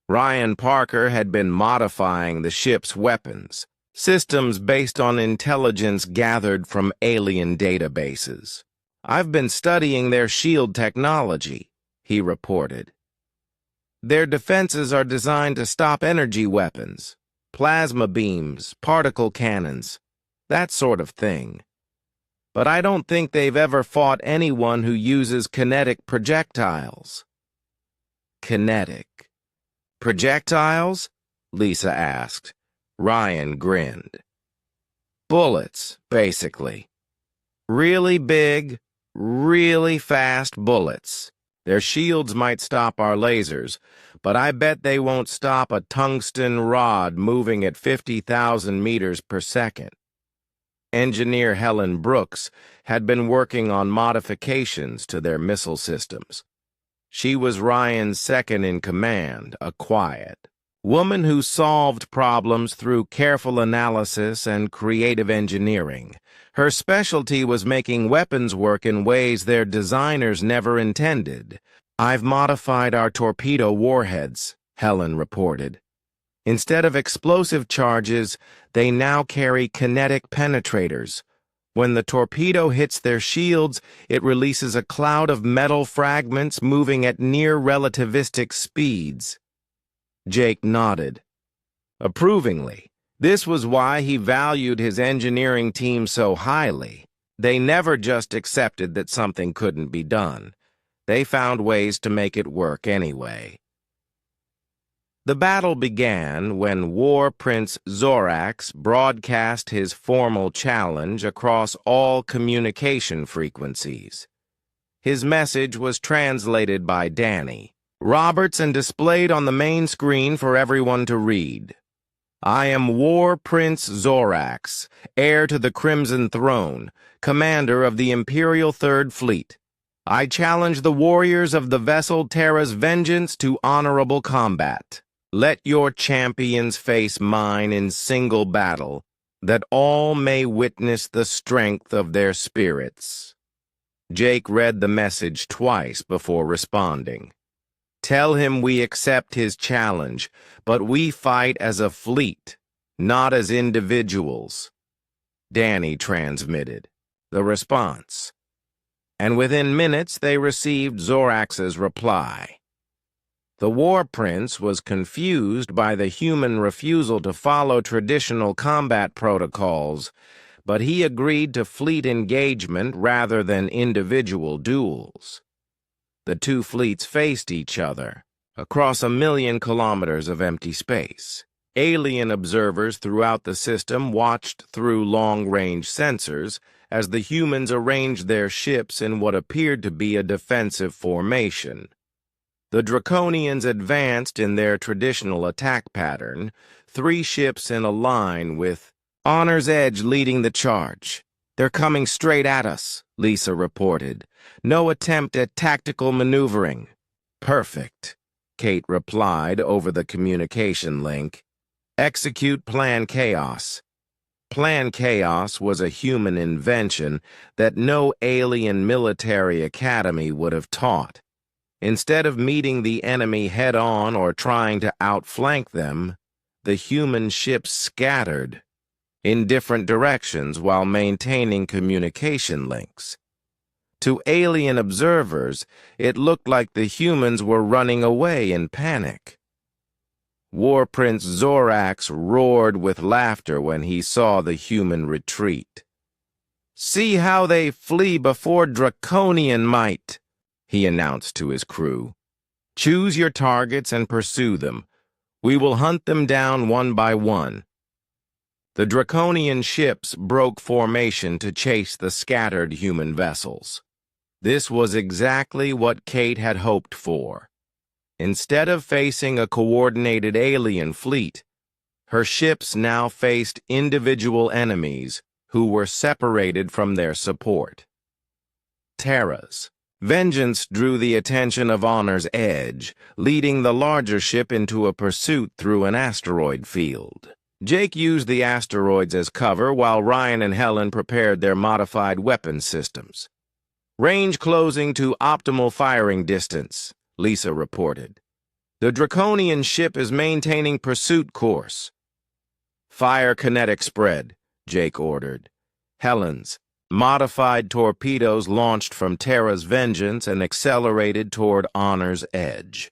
Ryan Parker had been modifying the ship's weapons, systems based on intelligence gathered from alien databases. "I've been studying their shield technology," he reported. Their defenses are designed to stop energy weapons, plasma beams, particle cannons, that sort of thing. But I don't think they've ever fought anyone who uses kinetic projectiles. Kinetic. Projectiles? Lisa asked. Ryan grinned. Bullets, basically. Really big, really fast bullets. Their shields might stop our lasers, but I bet they won't stop a tungsten rod moving at 50,000 meters per second. Engineer Helen Brooks had been working on modifications to their missile systems. She was Ryan's second-in-command, a quiet woman who solved problems through careful analysis and creative engineering. Her specialty was making weapons work in ways their designers never intended. "I've modified our torpedo warheads," Helen reported. "Instead of explosive charges, they now carry kinetic penetrators. When the torpedo hits their shields, it releases a cloud of metal fragments moving at near relativistic speeds." Jake nodded approvingly. This was why he valued his engineering team so highly. They never just accepted that something couldn't be done. They found ways to make it work anyway. The battle began when War Prince Zorax broadcast his formal challenge across all communication frequencies. His message was translated by Danny Roberts and displayed on the main screen for everyone to read. "I am War Prince Zorax, heir to the Crimson Throne, commander of the Imperial Third Fleet. I challenge the warriors of the vessel Terra's Vengeance to honorable combat. Let your champions face mine in single battle, that all may witness the strength of their spirits." Jake read the message twice before responding. "Tell him we accept his challenge, but we fight as a fleet, not as individuals." Danny transmitted the response, and within minutes they received Zorax's reply. The War Prince was confused by the human refusal to follow traditional combat protocols, but he agreed to fleet engagement rather than individual duels. The two fleets faced each other across 1,000,000 kilometers of empty space. Alien observers throughout the system watched through long-range sensors as the humans arranged their ships in what appeared to be a defensive formation. The Draconians advanced in their traditional attack pattern, 3 ships in a line with Honor's Edge leading the charge. "They're coming straight at us," Lisa reported. "No attempt at tactical maneuvering." "Perfect," Kate replied over the communication link. "Execute Plan Chaos." Plan Chaos was a human invention that no alien military academy would have taught. Instead of meeting the enemy head-on or trying to outflank them, the human ships scattered in different directions while maintaining communication links. To alien observers, it looked like the humans were running away in panic. War Prince Zorax roared with laughter when he saw the human retreat. "See how they flee before draconian might," he announced to his crew. "Choose your targets and pursue them. We will hunt them down one by one." The draconian ships broke formation to chase the scattered human vessels. This was exactly what Kate had hoped for. Instead of facing a coordinated alien fleet, her ships now faced individual enemies who were separated from their support. Terra's Vengeance drew the attention of Honor's Edge, leading the larger ship into a pursuit through an asteroid field. Jake used the asteroids as cover while Ryan and Helen prepared their modified weapon systems. "Range closing to optimal firing distance," Lisa reported. "The Draconian ship is maintaining pursuit course." "Fire kinetic spread," Jake ordered. Helen's modified torpedoes launched from Terra's Vengeance and accelerated toward Honor's Edge.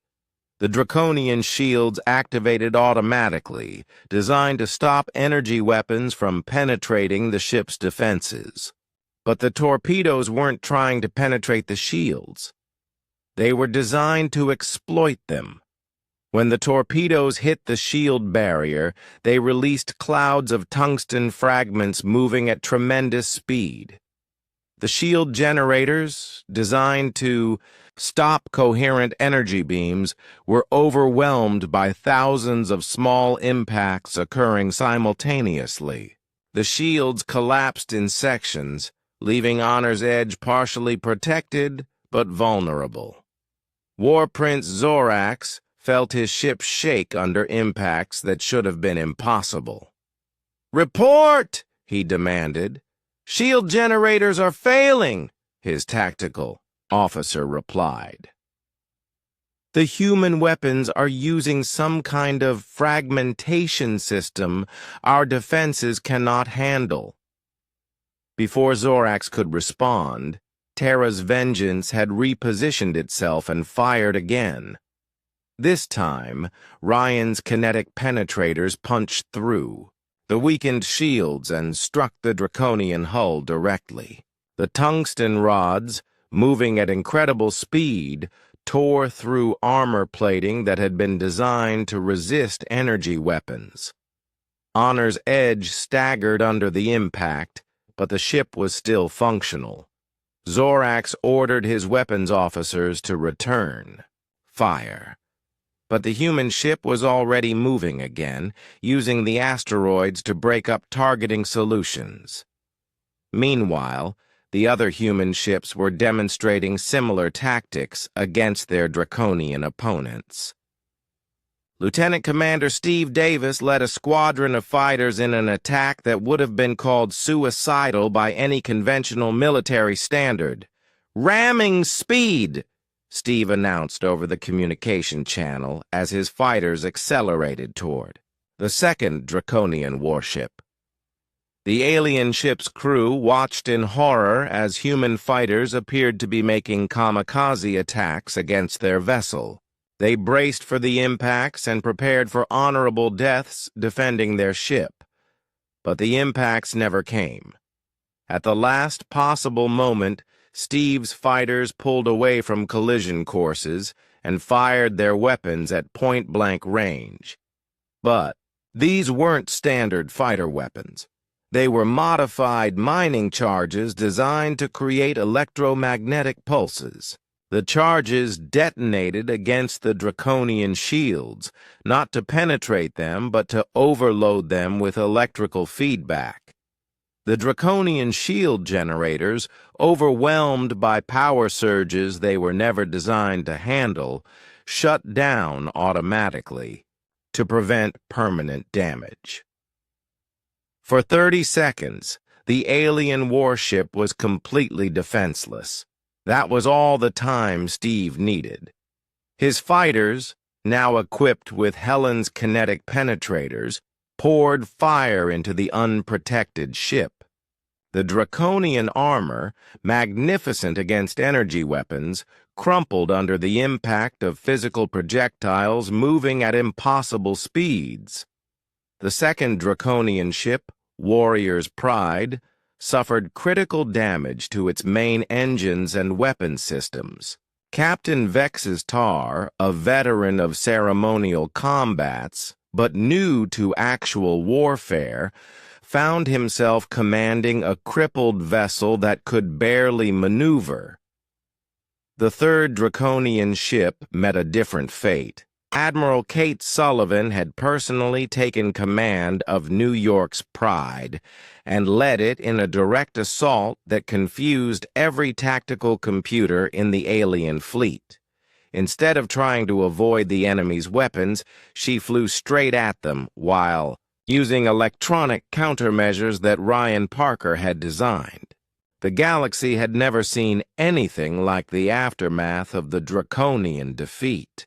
The draconian shields activated automatically, designed to stop energy weapons from penetrating the ship's defenses. But the torpedoes weren't trying to penetrate the shields. They were designed to exploit them. When the torpedoes hit the shield barrier, they released clouds of tungsten fragments moving at tremendous speed. The shield generators, designed to stop coherent energy beams, were overwhelmed by thousands of small impacts occurring simultaneously. The shields collapsed in sections, leaving Honor's Edge partially protected but vulnerable. War Prince Zorax felt his ship shake under impacts that should have been impossible. "Report!" he demanded. "Shield generators are failing," his tactical officer replied. "The human weapons are using some kind of fragmentation system our defenses cannot handle." Before Zorax could respond, Terra's vengeance had repositioned itself and fired again. This time, Ryan's kinetic penetrators punched through the weakened shields and struck the draconian hull directly. The tungsten rods, moving at incredible speed, tore through armor plating that had been designed to resist energy weapons. Honor's Edge staggered under the impact, but the ship was still functional. Zorax ordered his weapons officers to return fire. But the human ship was already moving again, using the asteroids to break up targeting solutions. Meanwhile, the other human ships were demonstrating similar tactics against their draconian opponents. Lieutenant Commander Steve Davis led a squadron of fighters in an attack that would have been called suicidal by any conventional military standard. "Ramming speed!" Steve announced over the communication channel as his fighters accelerated toward the second draconian warship. The alien ship's crew watched in horror as human fighters appeared to be making kamikaze attacks against their vessel. They braced for the impacts and prepared for honorable deaths defending their ship. But the impacts never came. At the last possible moment, Steve's fighters pulled away from collision courses and fired their weapons at point-blank range. But these weren't standard fighter weapons. They were modified mining charges designed to create electromagnetic pulses. The charges detonated against the draconian shields, not to penetrate them but to overload them with electrical feedback. The draconian shield generators, overwhelmed by power surges they were never designed to handle, shut down automatically to prevent permanent damage. For 30 seconds, the alien warship was completely defenseless. That was all the time Steve needed. His fighters, now equipped with Helen's kinetic penetrators, poured fire into the unprotected ship. The draconian armor, magnificent against energy weapons, crumpled under the impact of physical projectiles moving at impossible speeds. The second draconian ship, Warrior's Pride, suffered critical damage to its main engines and weapon systems. Captain Vex's Tar, a veteran of ceremonial combats, but new to actual warfare, found himself commanding a crippled vessel that could barely maneuver. The third draconian ship met a different fate. Admiral Kate Sullivan had personally taken command of New York's Pride and led it in a direct assault that confused every tactical computer in the alien fleet. Instead of trying to avoid the enemy's weapons, she flew straight at them while using electronic countermeasures that Ryan Parker had designed. The galaxy had never seen anything like the aftermath of the draconian defeat.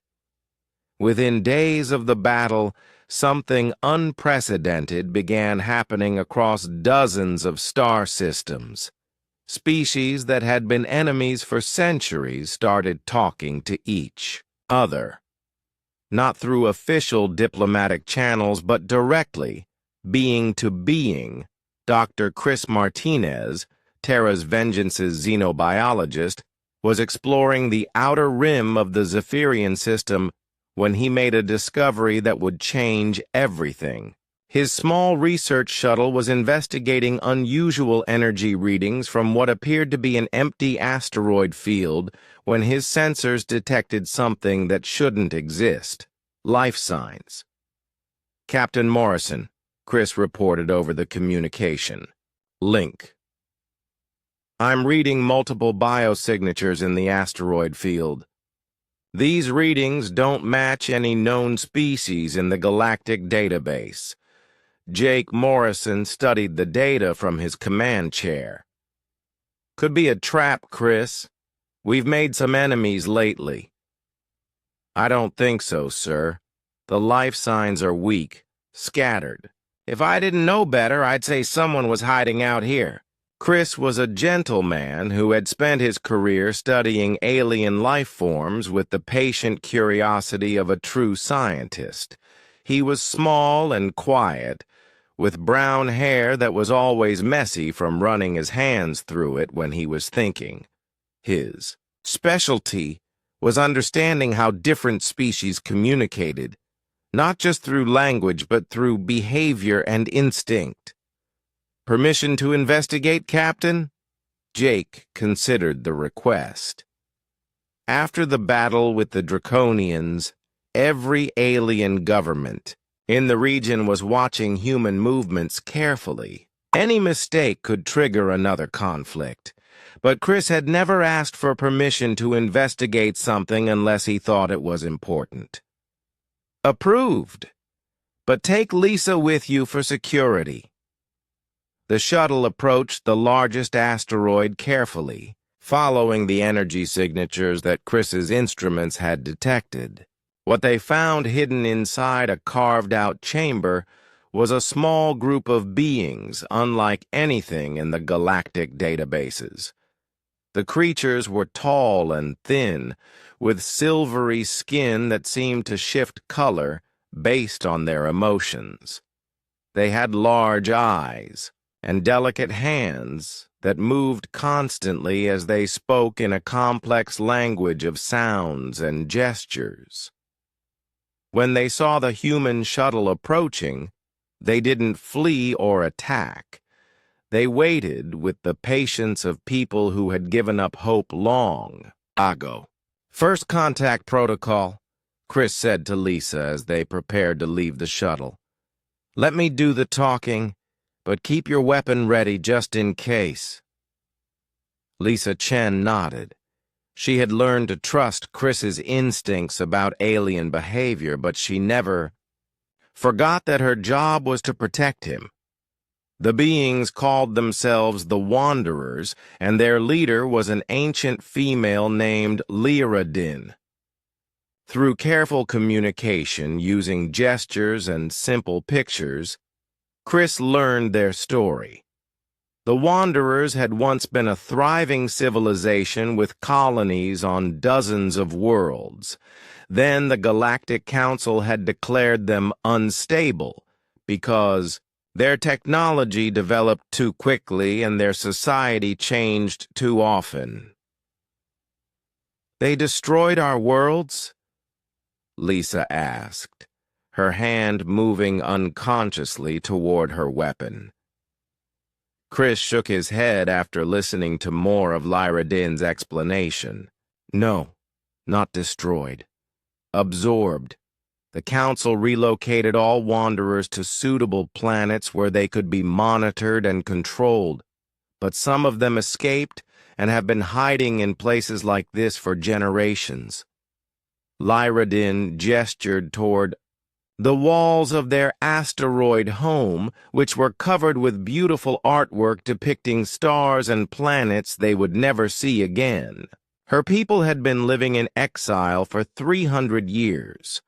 Within days of the battle, something unprecedented began happening across dozens of star systems. Species that had been enemies for centuries started talking to each other. not through official diplomatic channels, but directly, being to being. Dr. Chris Martinez, Terra's Vengeance's xenobiologist, was exploring the outer rim of the Zephyrian system when he made a discovery that would change everything. His small research shuttle was investigating unusual energy readings from what appeared to be an empty asteroid field when his sensors detected something that shouldn't exist. Life signs. Captain Morrison, Chris reported over the communication. Link. I'm reading multiple biosignatures in the asteroid field. These readings don't match any known species in the galactic database. Jake Morrison studied the data from his command chair. Could be a trap, Chris. We've made some enemies lately. I don't think so, sir. The life signs are weak, scattered. If I didn't know better, I'd say someone was hiding out here. Chris was a gentleman who had spent his career studying alien life forms with the patient curiosity of a true scientist. He was small and quiet, with brown hair that was always messy from running his hands through it when he was thinking. His specialty was understanding how different species communicated, not just through language but through behavior and instinct. Permission to investigate, Captain? Jake considered the request. After the battle with the Draconians, every alien government in the region was watching human movements carefully. Any mistake could trigger another conflict, but Chris had never asked for permission to investigate something unless he thought it was important. Approved. But take Lisa with you for security. The shuttle approached the largest asteroid carefully, following the energy signatures that Chris's instruments had detected. What they found hidden inside a carved-out chamber was a small group of beings unlike anything in the galactic databases. The creatures were tall and thin, with silvery skin that seemed to shift color based on their emotions. They had large eyes and delicate hands that moved constantly as they spoke in a complex language of sounds and gestures. When they saw the human shuttle approaching, they didn't flee or attack. They waited with the patience of people who had given up hope long ago. First contact protocol, Chris said to Lisa as they prepared to leave the shuttle. Let me do the talking, but keep your weapon ready just in case. Lisa Chen nodded. She had learned to trust Chris's instincts about alien behavior, but she never forgot that her job was to protect him. The beings called themselves the Wanderers, and their leader was an ancient female named Lyradin. Through careful communication using gestures and simple pictures, Chris learned their story. The Wanderers had once been a thriving civilization with colonies on dozens of worlds. Then the Galactic Council had declared them unstable because their technology developed too quickly and their society changed too often. They destroyed our worlds? Lisa asked, her hand moving unconsciously toward her weapon. Chris shook his head after listening to more of Lyradin's explanation. No, not destroyed. Absorbed. The Council relocated all Wanderers to suitable planets where they could be monitored and controlled, but some of them escaped and have been hiding in places like this for generations. Lyradin gestured toward the walls of their asteroid home, which were covered with beautiful artwork depicting stars and planets they would never see again. Her people had been living in exile for 300 years,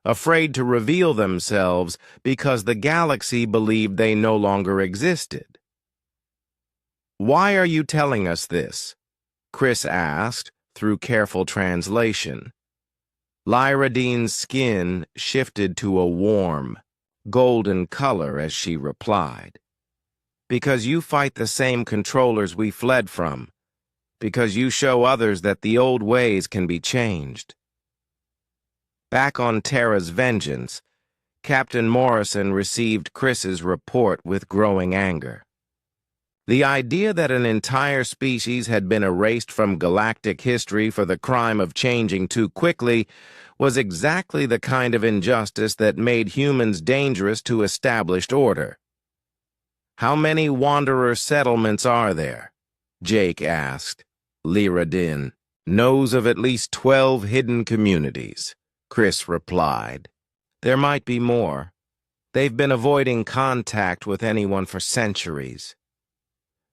afraid to reveal themselves because the galaxy believed they no longer existed. "Why are you telling us this?" Chris asked through careful translation. Lyradine's skin shifted to a warm, golden color as she replied. Because you fight the same controllers we fled from. Because you show others that the old ways can be changed. Back on Terra's Vengeance, Captain Morrison received Chris's report with growing anger. The idea that an entire species had been erased from galactic history for the crime of changing too quickly was exactly the kind of injustice that made humans dangerous to established order. "How many wanderer settlements are there?" Jake asked. Lyradin knows of at least 12 hidden communities, Chris replied. There might be more. They've been avoiding contact with anyone for centuries.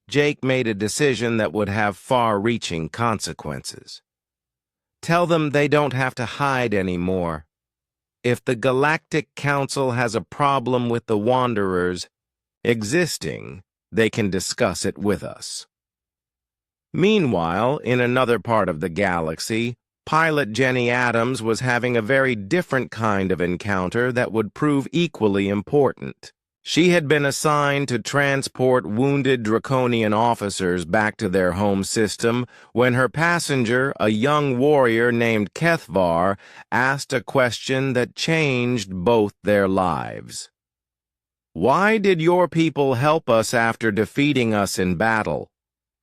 Jake made a decision that would have far-reaching consequences. Tell them they don't have to hide anymore. If the Galactic Council has a problem with the Wanderers existing, they can discuss it with us. Meanwhile, in another part of the galaxy, pilot Jenny Adams was having a very different kind of encounter that would prove equally important. She had been assigned to transport wounded Draconian officers back to their home system when her passenger, a young warrior named Kethvar, asked a question that changed both their lives. "Why did your people help us after defeating us in battle?"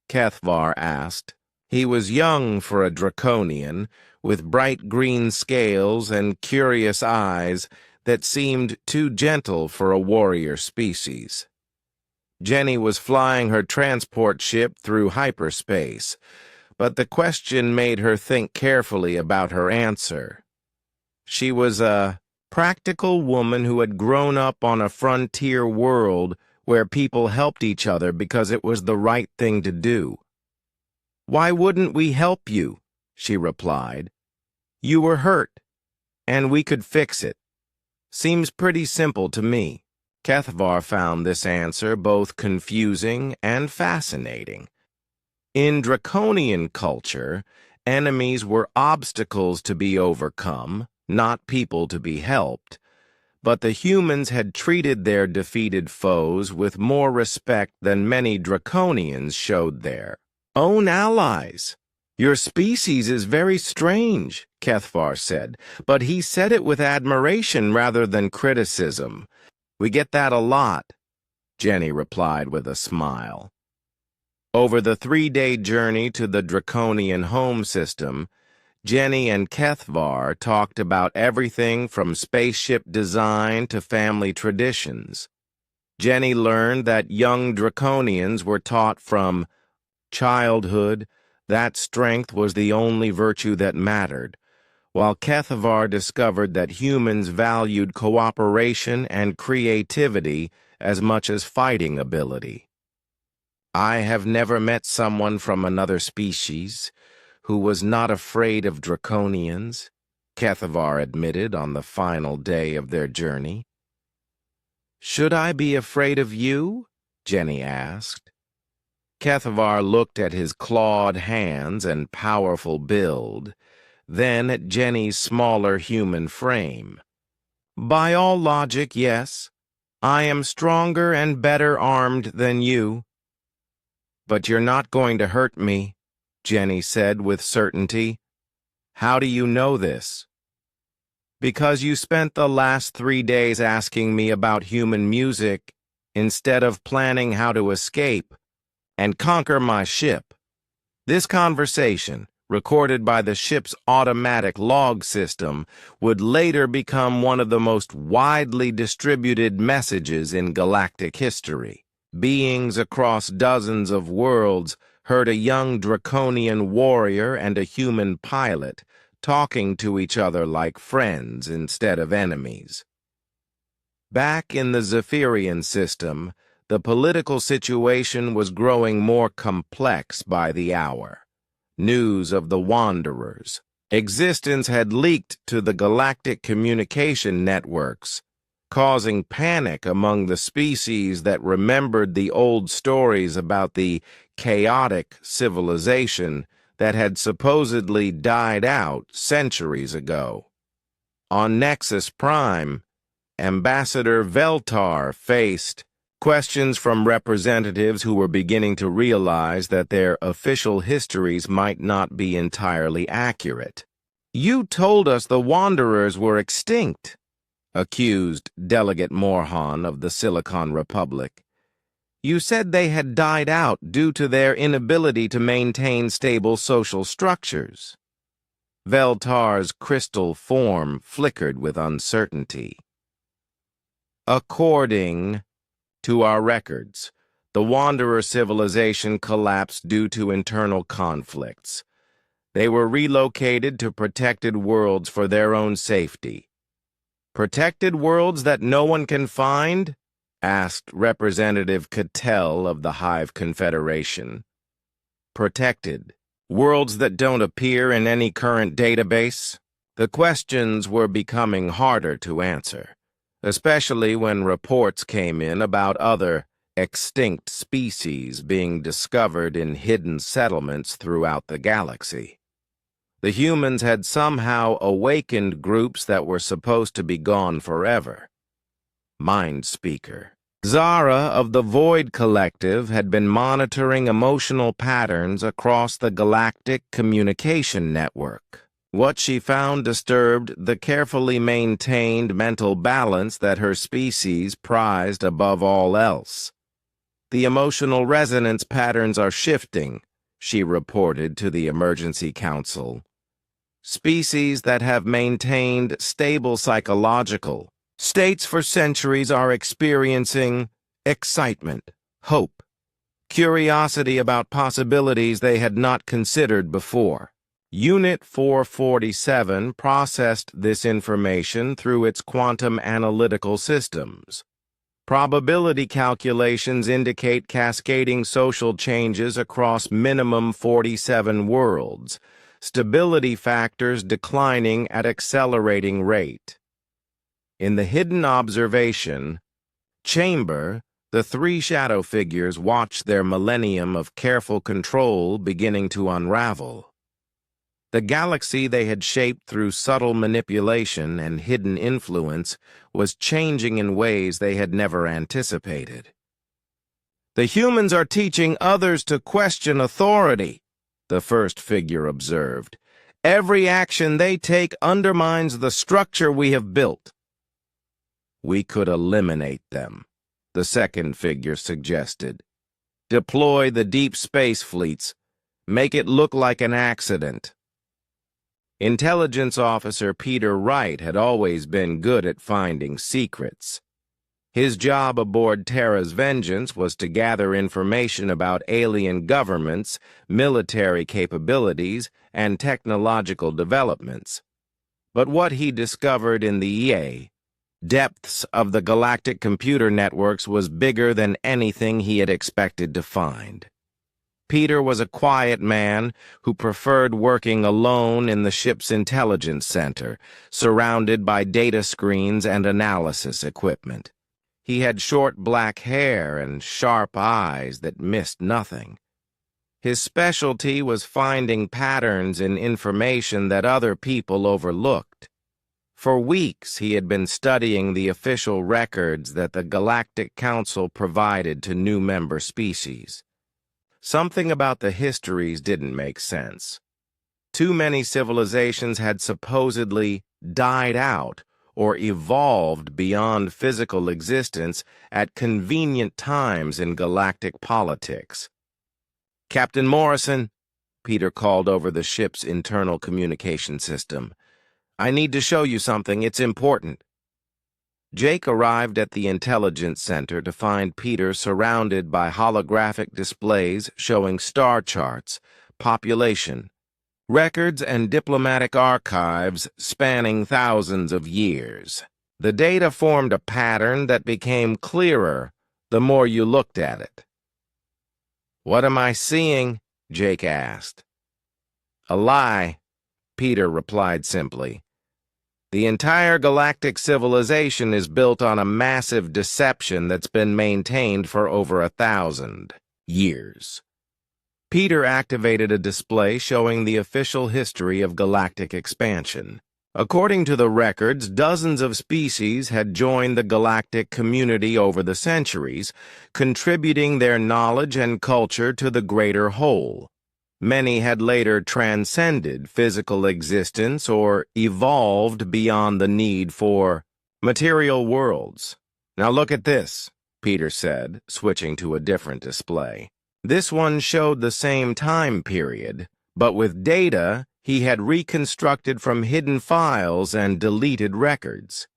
Kethvar asked. He was young for a Draconian, with bright green scales and curious eyes that seemed too gentle for a warrior species. Jenny was flying her transport ship through hyperspace, but the question made her think carefully about her answer. She was a practical woman who had grown up on a frontier world where people helped each other because it was the right thing to do. "Why wouldn't we help you?" she replied. "You were hurt, and we could fix it. Seems pretty simple to me." Kethvar found this answer both confusing and fascinating. In Draconian culture, enemies were obstacles to be overcome, not people to be helped, but the humans had treated their defeated foes with more respect than many Draconians showed their own allies. "Your species is very strange," Kethvar said, but he said it with admiration rather than criticism. "We get that a lot," Jenny replied with a smile. Over the 3-day journey to the Draconian home system, Jenny and Kethvar talked about everything from spaceship design to family traditions. Jenny learned that young Draconians were taught from childhood that strength was the only virtue that mattered, while Kethvar discovered that humans valued cooperation and creativity as much as fighting ability. "I have never met someone from another species who was not afraid of Draconians," Kethvar admitted on the final day of their journey. "Should I be afraid of you?" Jenny asked. Kethvar looked at his clawed hands and powerful build, then at Jenny's smaller human frame. "By all logic, yes. I am stronger and better armed than you." "But you're not going to hurt me," Jenny said with certainty. "How do you know this?" "Because you spent the last 3 days asking me about human music instead of planning how to escape and conquer my ship. This conversation, recorded by the ship's automatic log system, would later become one of the most widely distributed messages in galactic history. Beings across dozens of worlds heard a young Draconian warrior and a human pilot talking to each other like friends instead of enemies. Back in the Zephyrian system, the political situation was growing more complex by the hour. News of the Wanderers' existence had leaked to the galactic communication networks, causing panic among the species that remembered the old stories about the chaotic civilization that had supposedly died out centuries ago. On Nexus Prime, Ambassador Veltar faced questions from representatives who were beginning to realize that their official histories might not be entirely accurate. "You told us the Wanderers were extinct," accused Delegate Morhan of the Silicon Republic. "You said they had died out due to their inability to maintain stable social structures." Veltar's crystal form flickered with uncertainty. "According to our records, the Wanderer civilization collapsed due to internal conflicts. They were relocated to protected worlds for their own safety." "Protected worlds that no one can find?" asked Representative Cattell of the Hive Confederation. "Protected. Worlds that don't appear in any current database?" The questions were becoming harder to answer, especially when reports came in about other extinct species being discovered in hidden settlements throughout the galaxy. The humans had somehow awakened groups that were supposed to be gone forever. Mind Speaker. Zara of the Void Collective had been monitoring emotional patterns across the galactic communication network. What she found disturbed the carefully maintained mental balance that her species prized above all else. "The emotional resonance patterns are shifting," she reported to the Emergency Council. "Species that have maintained stable psychological states for centuries are experiencing excitement, hope, curiosity about possibilities they had not considered before." Unit 447 processed this information through its quantum analytical systems. Probability calculations indicate cascading social changes across minimum 47 worlds, stability factors declining at accelerating rate. In the hidden observation chamber, the three shadow figures watched their millennium of careful control beginning to unravel. The galaxy they had shaped through subtle manipulation and hidden influence was changing in ways they had never anticipated. "The humans are teaching others to question authority," the first figure observed. "Every action they take undermines the structure we have built." "We could eliminate them," the second figure suggested. "Deploy the deep space fleets. Make it look like an accident." Intelligence Officer Peter Wright had always been good at finding secrets. His job aboard Terra's Vengeance was to gather information about alien governments, military capabilities, and technological developments. But what he discovered in the depths of the galactic computer networks was bigger than anything he had expected to find. Peter was a quiet man who preferred working alone in the ship's intelligence center, surrounded by data screens and analysis equipment. He had short black hair and sharp eyes that missed nothing. His specialty was finding patterns in information that other people overlooked. For weeks, he had been studying the official records that the Galactic Council provided to new member species. Something about the histories didn't make sense. Too many civilizations had supposedly died out or evolved beyond physical existence at convenient times in galactic politics. "Captain Morrison," Peter called over the ship's internal communication system, "I need to show you something. It's important." Jake arrived at the intelligence center to find Peter surrounded by holographic displays showing star charts, population, records, and diplomatic archives spanning thousands of years. The data formed a pattern that became clearer the more you looked at it. "What am I seeing?" Jake asked. "A lie," Peter replied simply. "The entire galactic civilization is built on a massive deception that's been maintained for over 1,000 years. Peter activated a display showing the official history of galactic expansion. According to the records, dozens of species had joined the galactic community over the centuries, contributing their knowledge and culture to the greater whole. Many had later transcended physical existence or evolved beyond the need for material worlds. Now look at this, Peter said, switching to a different display. This one showed the same time period, but with data he had reconstructed from hidden files and deleted records.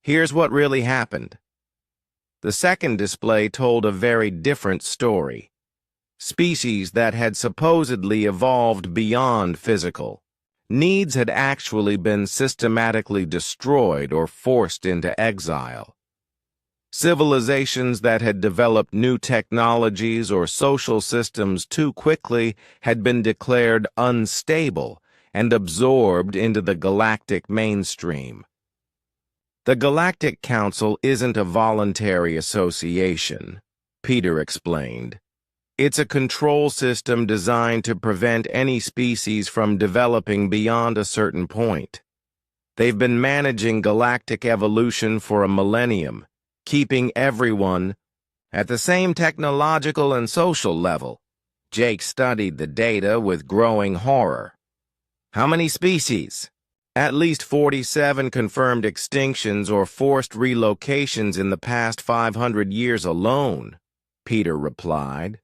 Here's what really happened. The second display told a very different story. Species that had supposedly evolved beyond physical needs had actually been systematically destroyed or forced into exile. Civilizations that had developed new technologies or social systems too quickly had been declared unstable and absorbed into the galactic mainstream. The Galactic Council isn't a voluntary association, Peter explained. It's a control system designed to prevent any species from developing beyond a certain point. They've been managing galactic evolution for a millennium, keeping everyone at the same technological and social level. Jake studied the data with growing horror. How many species? At least 47 confirmed extinctions or forced relocations in the past 500 years alone, Peter replied.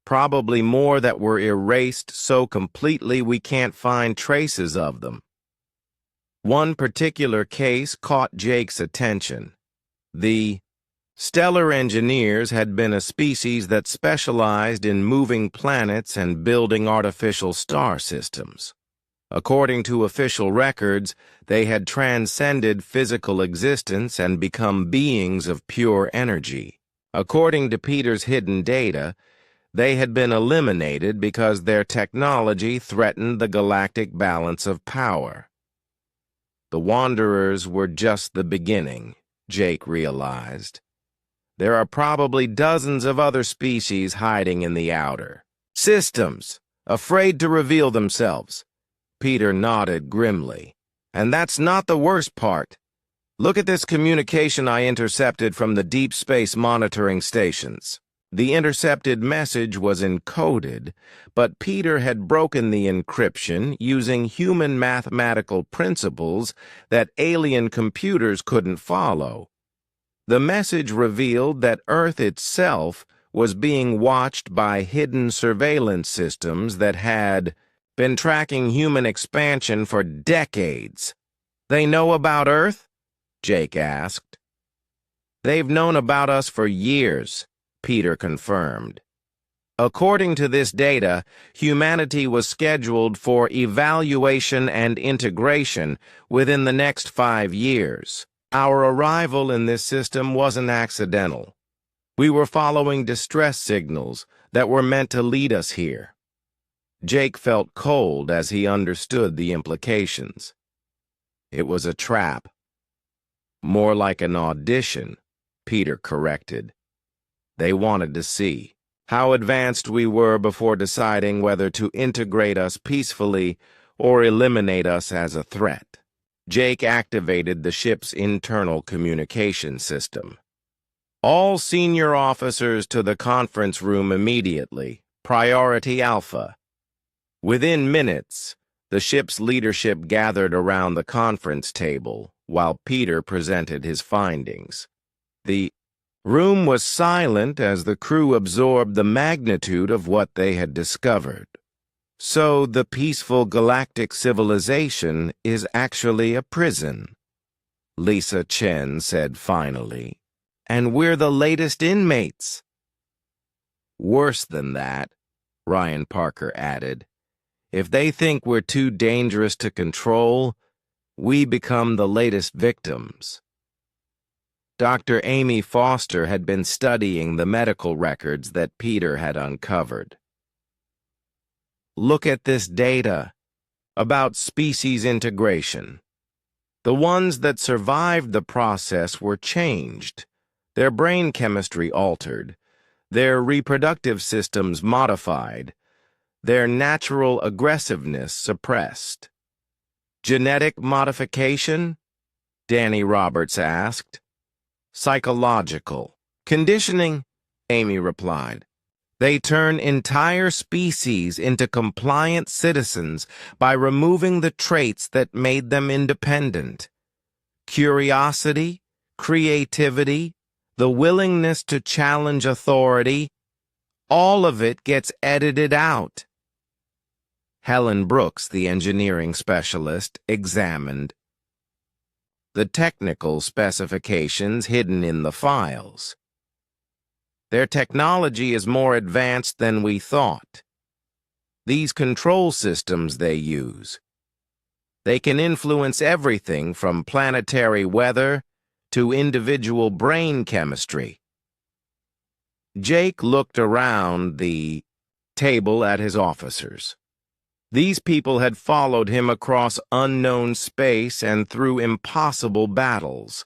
Probably more that were erased so completely we can't find traces of them. One particular case caught Jake's attention. The stellar engineers had been a species that specialized in moving planets and building artificial star systems. According to official records, they had transcended physical existence and become beings of pure energy. According to Peter's hidden data, they had been eliminated because their technology threatened the galactic balance of power. The Wanderers were just the beginning, Jake realized. There are probably dozens of other species hiding in the outer systems, afraid to reveal themselves. Peter nodded grimly. And that's not the worst part. Look at this communication I intercepted from the deep space monitoring stations. The intercepted message was encoded, but Peter had broken the encryption using human mathematical principles that alien computers couldn't follow. The message revealed that Earth itself was being watched by hidden surveillance systems that had been tracking human expansion for decades. They know about Earth? Jake asked. They've known about us for years, Peter confirmed. According to this data, humanity was scheduled for evaluation and integration within the next 5 years. Our arrival in this system wasn't accidental. We were following distress signals that were meant to lead us here. Jake felt cold as he understood the implications. It was a trap. More like an audition, Peter corrected. They wanted to see how advanced we were before deciding whether to integrate us peacefully or eliminate us as a threat. Jake activated the ship's internal communication system. All senior officers to the conference room immediately. Priority Alpha. Within minutes, the ship's leadership gathered around the conference table while Peter presented his findings. The room was silent as the crew absorbed the magnitude of what they had discovered. So the peaceful galactic civilization is actually a prison, Lisa Chen said finally. And we're the latest inmates. Worse than that, Ryan Parker added. If they think we're too dangerous to control, we become the latest victims. Dr. Amy Foster had been studying the medical records that Peter had uncovered. Look at this data about species integration. The ones that survived the process were changed, their brain chemistry altered, their reproductive systems modified, their natural aggressiveness suppressed. Genetic modification? Danny Roberts asked. Psychological. Conditioning, Amy replied. They turn entire species into compliant citizens by removing the traits that made them independent. Curiosity, creativity, the willingness to challenge authority, all of it gets edited out. Helen Brooks, the engineering specialist, examined the technical specifications hidden in the files. Their technology is more advanced than we thought. These control systems they use, they can influence everything from planetary weather to individual brain chemistry. Jake looked around the table at his officers. These people had followed him across unknown space and through impossible battles.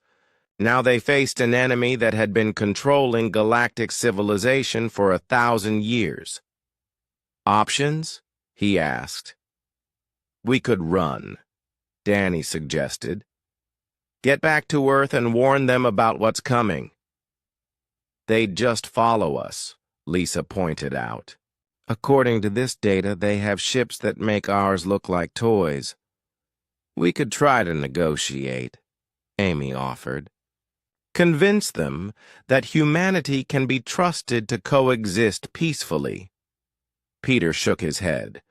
Now they faced an enemy that had been controlling galactic civilization for 1,000 years. Options? He asked. We could run, Danny suggested. Get back to Earth and warn them about what's coming. They'd just follow us, Lisa pointed out. According to this data, they have ships that make ours look like toys. We could try to negotiate, Amy offered. Convince them that humanity can be trusted to coexist peacefully. Peter shook his head.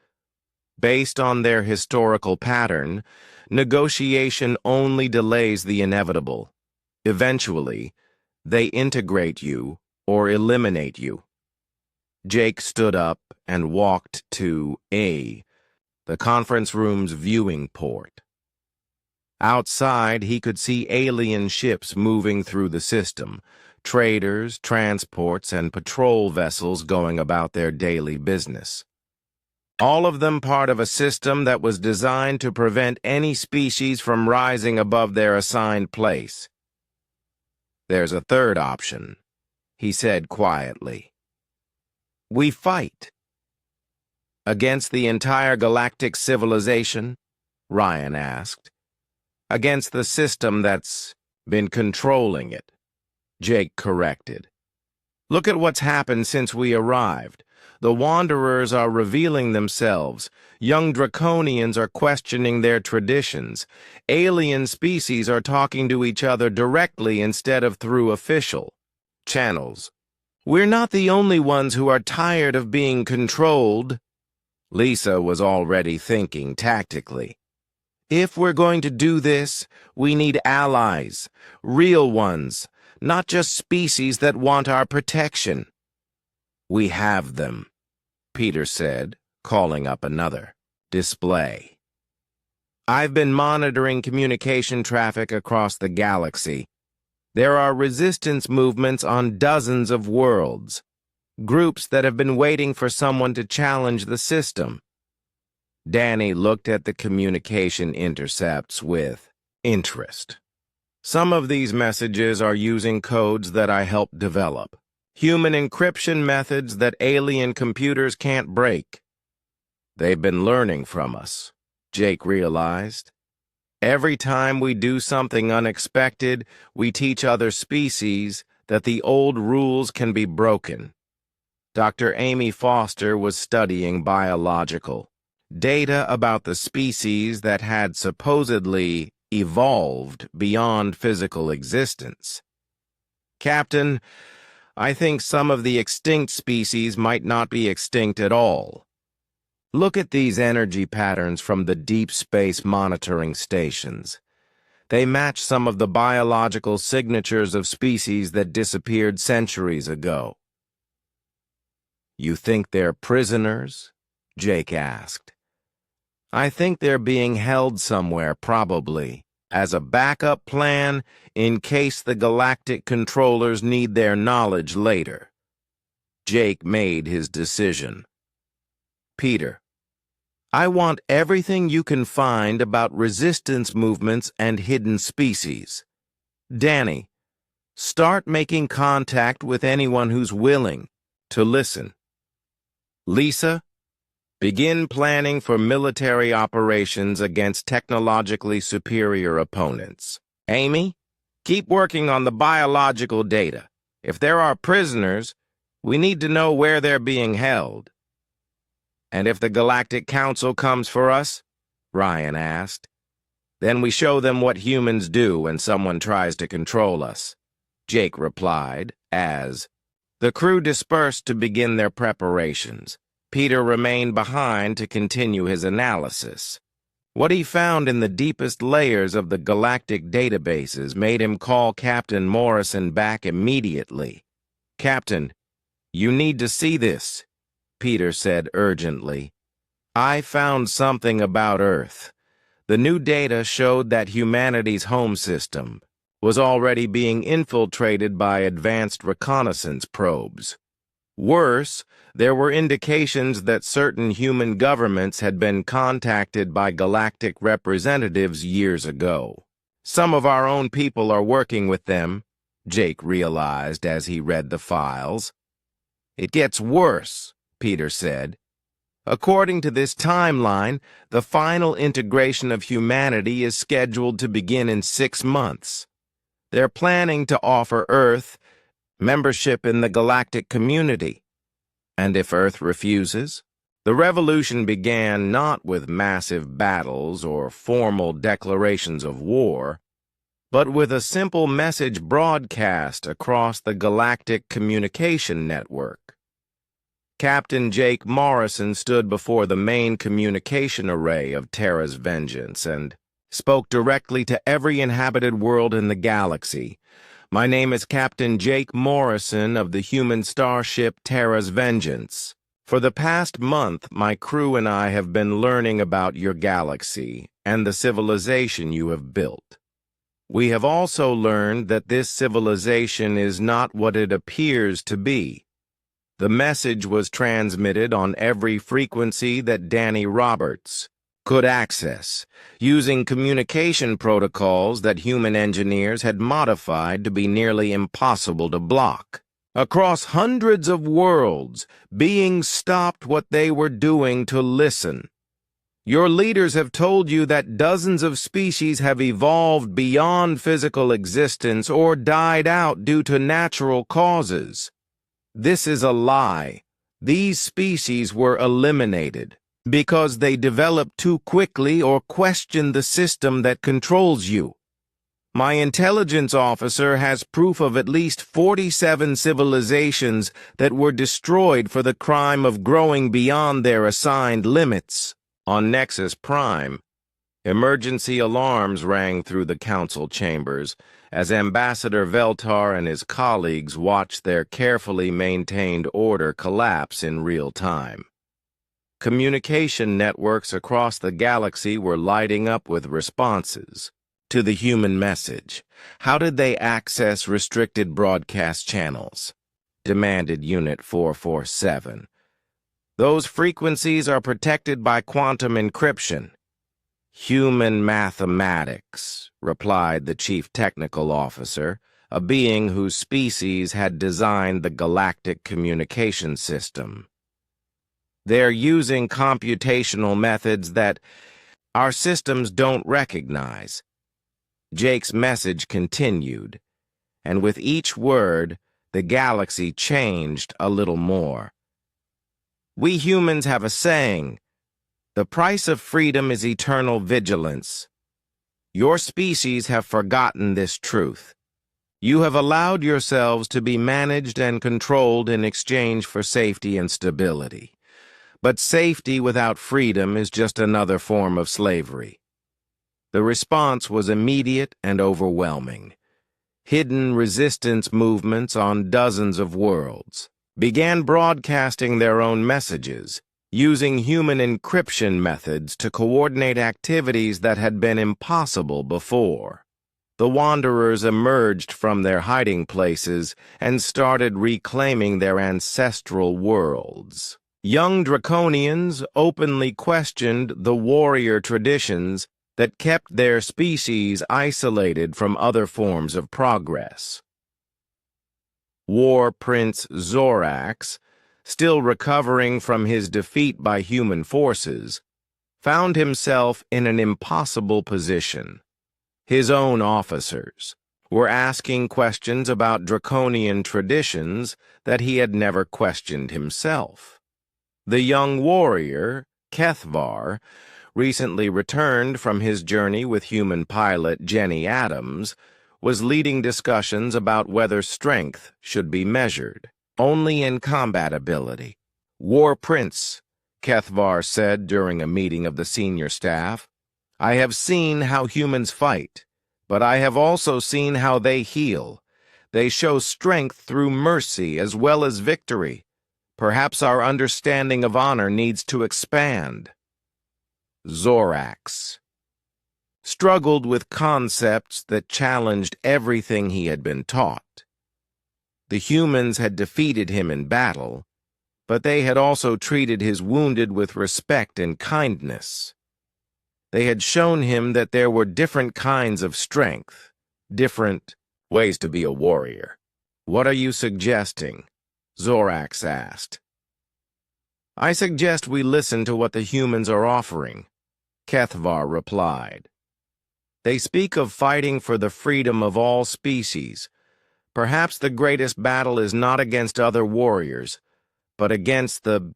Based on their historical pattern, negotiation only delays the inevitable. Eventually, they integrate you or eliminate you. Jake stood up and walked to the conference room's viewing port. Outside, he could see alien ships moving through the system, traders, transports, and patrol vessels going about their daily business. All of them part of a system that was designed to prevent any species from rising above their assigned place. There's a third option, he said quietly. We fight. Against the entire galactic civilization? Ryan asked. Against the system that's been controlling it, Jake corrected. Look at what's happened since we arrived. The Wanderers are revealing themselves. Young Draconians are questioning their traditions. Alien species are talking to each other directly instead of through official channels. We're not the only ones who are tired of being controlled. Lisa was already thinking tactically. If we're going to do this, we need allies, real ones, not just species that want our protection. We have them, Peter said, calling up another display. I've been monitoring communication traffic across the galaxy. There are resistance movements on dozens of worlds, groups that have been waiting for someone to challenge the system. Danny looked at the communication intercepts with interest. Some of these messages are using codes that I helped develop, human encryption methods that alien computers can't break. They've been learning from us, Jake realized. Every time we do something unexpected, we teach other species that the old rules can be broken. Dr. Amy Foster was studying biological data about the species that had supposedly evolved beyond physical existence. Captain, I think some of the extinct species might not be extinct at all. Look at these energy patterns from the deep space monitoring stations. They match some of the biological signatures of species that disappeared centuries ago. You think they're prisoners? Jake asked. I think they're being held somewhere, probably, as a backup plan in case the galactic controllers need their knowledge later. Jake made his decision. Peter, I want everything you can find about resistance movements and hidden species. Danny, start making contact with anyone who's willing to listen. Lisa, Begin planning for military operations against technologically superior opponents. Amy, keep working on the biological data. If there are prisoners, we need to know where they're being held. And if the Galactic Council comes for us? Ryan asked. Then we show them what humans do when someone tries to control us, Jake replied, as the crew dispersed to begin their preparations. Peter remained behind to continue his analysis. What he found in the deepest layers of the galactic databases made him call Captain Morrison back immediately. "Captain, you need to see this," Peter said urgently. "I found something about Earth. The new data showed that humanity's home system was already being infiltrated by advanced reconnaissance probes. Worse, there were indications that certain human governments had been contacted by galactic representatives years ago. Some of our own people are working with them," Jake realized as he read the files. "It gets worse," Peter said. "According to this timeline, the final integration of humanity is scheduled to begin in 6 months. They're planning to offer Earth membership in the galactic community. And if Earth refuses? The revolution began not with massive battles or formal declarations of war, but with a simple message broadcast across the galactic communication network. Captain Jake Morrison stood before the main communication array of Terra's Vengeance and spoke directly to every inhabited world in the galaxy. "My name is Captain Jake Morrison of the human starship Terra's Vengeance. For the past month, my crew and I have been learning about your galaxy and the civilization you have built. We have also learned that this civilization is not what it appears to be. The message was transmitted on every frequency that Danny Roberts could access, using communication protocols that human engineers had modified to be nearly impossible to block. Across hundreds of worlds, beings stopped what they were doing to listen. Your leaders have told you that dozens of species have evolved beyond physical existence or died out due to natural causes. This is a lie. These species were eliminated because they developed too quickly or questioned the system that controls you. My intelligence officer has proof of at least 47 civilizations that were destroyed for the crime of growing beyond their assigned limits. On Nexus Prime, emergency alarms rang through the council chambers as Ambassador Veltar and his colleagues watched their carefully maintained order collapse in real time. Communication networks across the galaxy were lighting up with responses to the human message. How did they access restricted broadcast channels? Demanded Unit 447. Those frequencies are protected by quantum encryption. Human mathematics, replied the chief technical officer, a being whose species had designed the galactic communication system. They're using computational methods that our systems don't recognize. Jake's message continued, and with each word, the galaxy changed a little more. We humans have a saying, "The price of freedom is eternal vigilance." Your species have forgotten this truth. You have allowed yourselves to be managed and controlled in exchange for safety and stability. But safety without freedom is just another form of slavery. The response was immediate and overwhelming. Hidden resistance movements on dozens of worlds began broadcasting their own messages, using human encryption methods to coordinate activities that had been impossible before. The Wanderers emerged from their hiding places and started reclaiming their ancestral worlds. Young Draconians openly questioned the warrior traditions that kept their species isolated from other forms of progress. War Prince Zorax, still recovering from his defeat by human forces, found himself in an impossible position. His own officers were asking questions about draconian traditions that he had never questioned himself. The young warrior, Kethvar, recently returned from his journey with human pilot Jenny Adams, was leading discussions about whether strength should be measured only in combat ability. "War Prince," Kethvar said during a meeting of the senior staff, "I have seen how humans fight, but I have also seen how they heal. They show strength through mercy as well as victory. Perhaps our understanding of honor needs to expand." Zorax struggled with concepts that challenged everything he had been taught. The humans had defeated him in battle, but they had also treated his wounded with respect and kindness. They had shown him that there were different kinds of strength, different ways to be a warrior. "What are you suggesting?" Zorax asked. "I suggest we listen to what the humans are offering," Kethvar replied. "They speak of fighting for the freedom of all species. Perhaps the greatest battle is not against other warriors, but against the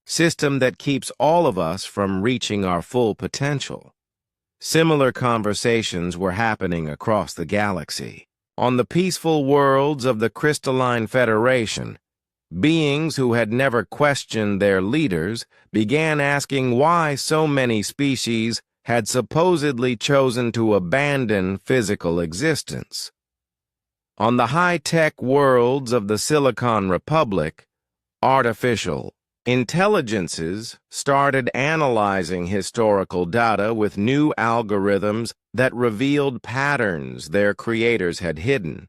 system that keeps all of us from reaching our full potential." Similar conversations were happening across the galaxy. On the peaceful worlds of the Crystalline Federation, beings who had never questioned their leaders began asking why so many species had supposedly chosen to abandon physical existence. On the high-tech worlds of the Silicon Republic, artificial intelligences started analyzing historical data with new algorithms that revealed patterns their creators had hidden.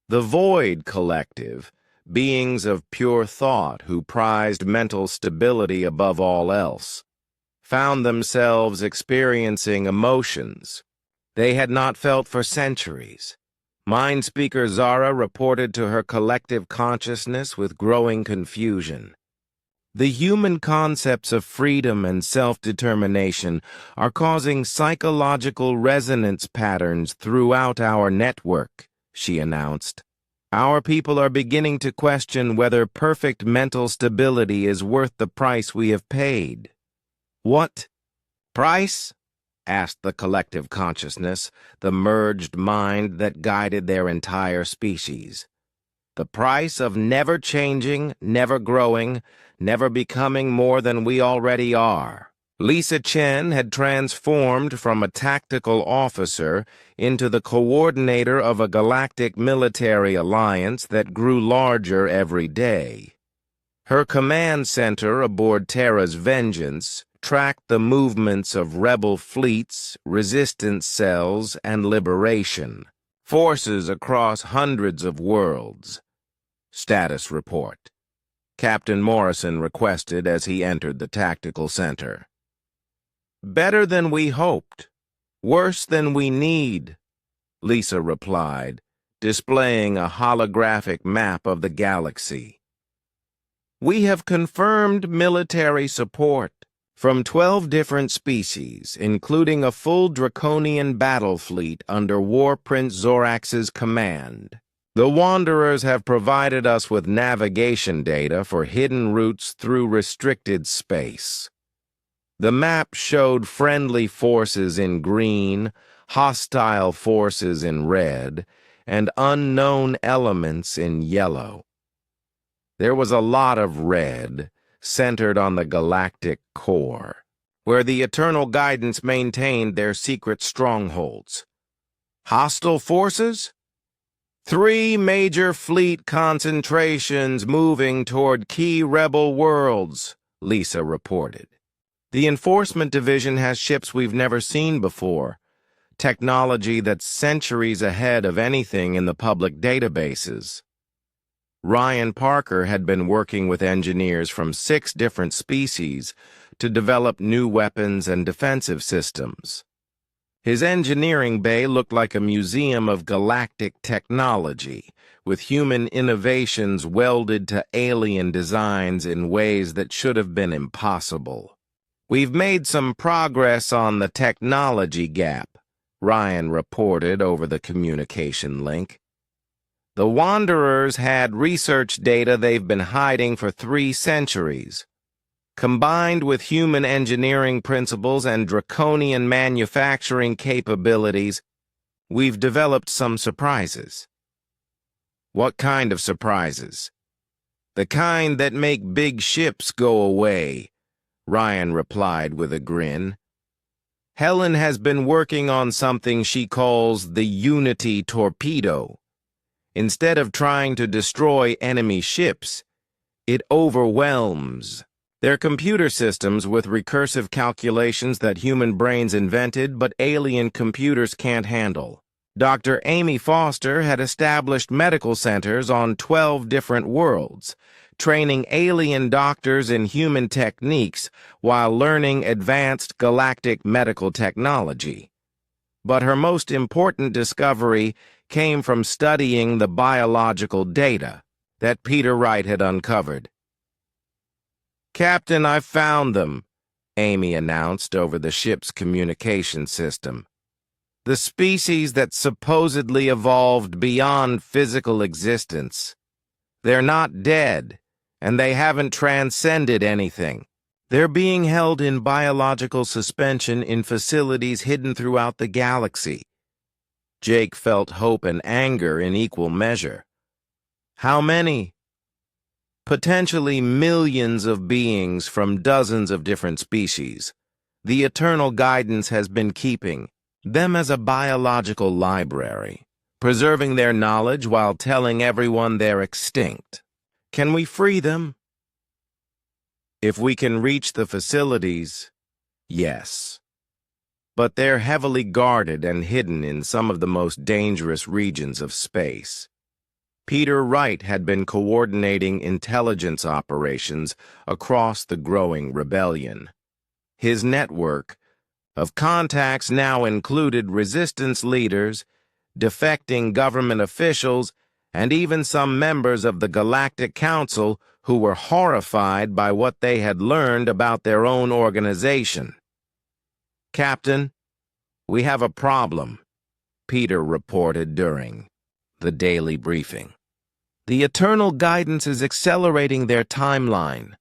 The Void Collective, beings of pure thought who prized mental stability above all else, found themselves experiencing emotions they had not felt for centuries. Mind speaker Zara reported to her collective consciousness with growing confusion. "The human concepts of freedom and self-determination are causing psychological resonance patterns throughout our network," she announced. "Our people are beginning to question whether perfect mental stability is worth the price we have paid." "What price?" asked the collective consciousness, the merged mind that guided their entire species. "The price of never changing, never growing, never becoming more than we already are." Lisa Chen had transformed from a tactical officer into the coordinator of a galactic military alliance that grew larger every day. Her command center aboard Terra's Vengeance tracked the movements of rebel fleets, resistance cells, and liberation forces across hundreds of worlds. "Status report," Captain Morrison requested as he entered the tactical center. "Better than we hoped. Worse than we need," Lisa replied, displaying a holographic map of the galaxy. "We have confirmed military support from 12 different species, including a full draconian battle fleet under War Prince Zorax's command. The Wanderers have provided us with navigation data for hidden routes through restricted space." The map showed friendly forces in green, hostile forces in red, and unknown elements in yellow. There was a lot of red, centered on the galactic core, where the Eternal Guidance maintained their secret strongholds. Hostile forces? 3 major fleet concentrations moving toward key rebel worlds, Lisa reported. The Enforcement Division has ships we've never seen before, technology that's centuries ahead of anything in the public databases. Ryan Parker had been working with engineers from 6 different species to develop new weapons and defensive systems. His engineering bay looked like a museum of galactic technology, with human innovations welded to alien designs in ways that should have been impossible. "We've made some progress on the technology gap," Ryan reported over the communication link. "The Wanderers had research data they've been hiding for 3 centuries. Combined with human engineering principles and draconian manufacturing capabilities, we've developed some surprises." "What kind of surprises?" "The kind that make big ships go away," Ryan replied with a grin. "Helen has been working on something she calls the Unity Torpedo. Instead of trying to destroy enemy ships, it overwhelms. They're computer systems with recursive calculations that human brains invented but alien computers can't handle. Dr. Amy Foster had established medical centers on 12 different worlds, training alien doctors in human techniques while learning advanced galactic medical technology. But her most important discovery came from studying the biological data that Peter Wright had uncovered. "Captain, I've found them," Amy announced over the ship's communication system. "The species that supposedly evolved beyond physical existence. They're not dead, and they haven't transcended anything. They're being held in biological suspension in facilities hidden throughout the galaxy." Jake felt hope and anger in equal measure. "How many?" "Potentially millions of beings from dozens of different species. The Eternal Guidance has been keeping them as a biological library, preserving their knowledge while telling everyone they're extinct. Can we free them?" "If we can reach the facilities, yes. But they're heavily guarded and hidden in some of the most dangerous regions of space." Peter Wright had been coordinating intelligence operations across the growing rebellion. His network of contacts now included resistance leaders, defecting government officials, and even some members of the Galactic Council who were horrified by what they had learned about their own organization. "Captain, we have a problem," Peter reported during the daily briefing. "The Eternal Guidance is accelerating their timeline.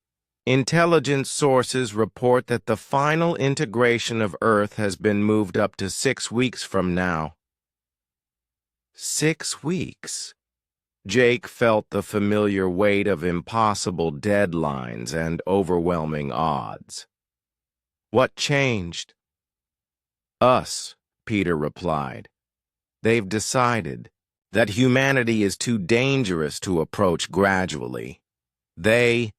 Intelligence sources report that the final integration of Earth has been moved up to 6 weeks from now." 6 weeks? Jake felt the familiar weight of impossible deadlines and overwhelming odds. "What changed?" "Us," Peter replied. "They've decided that humanity is too dangerous to approach gradually. They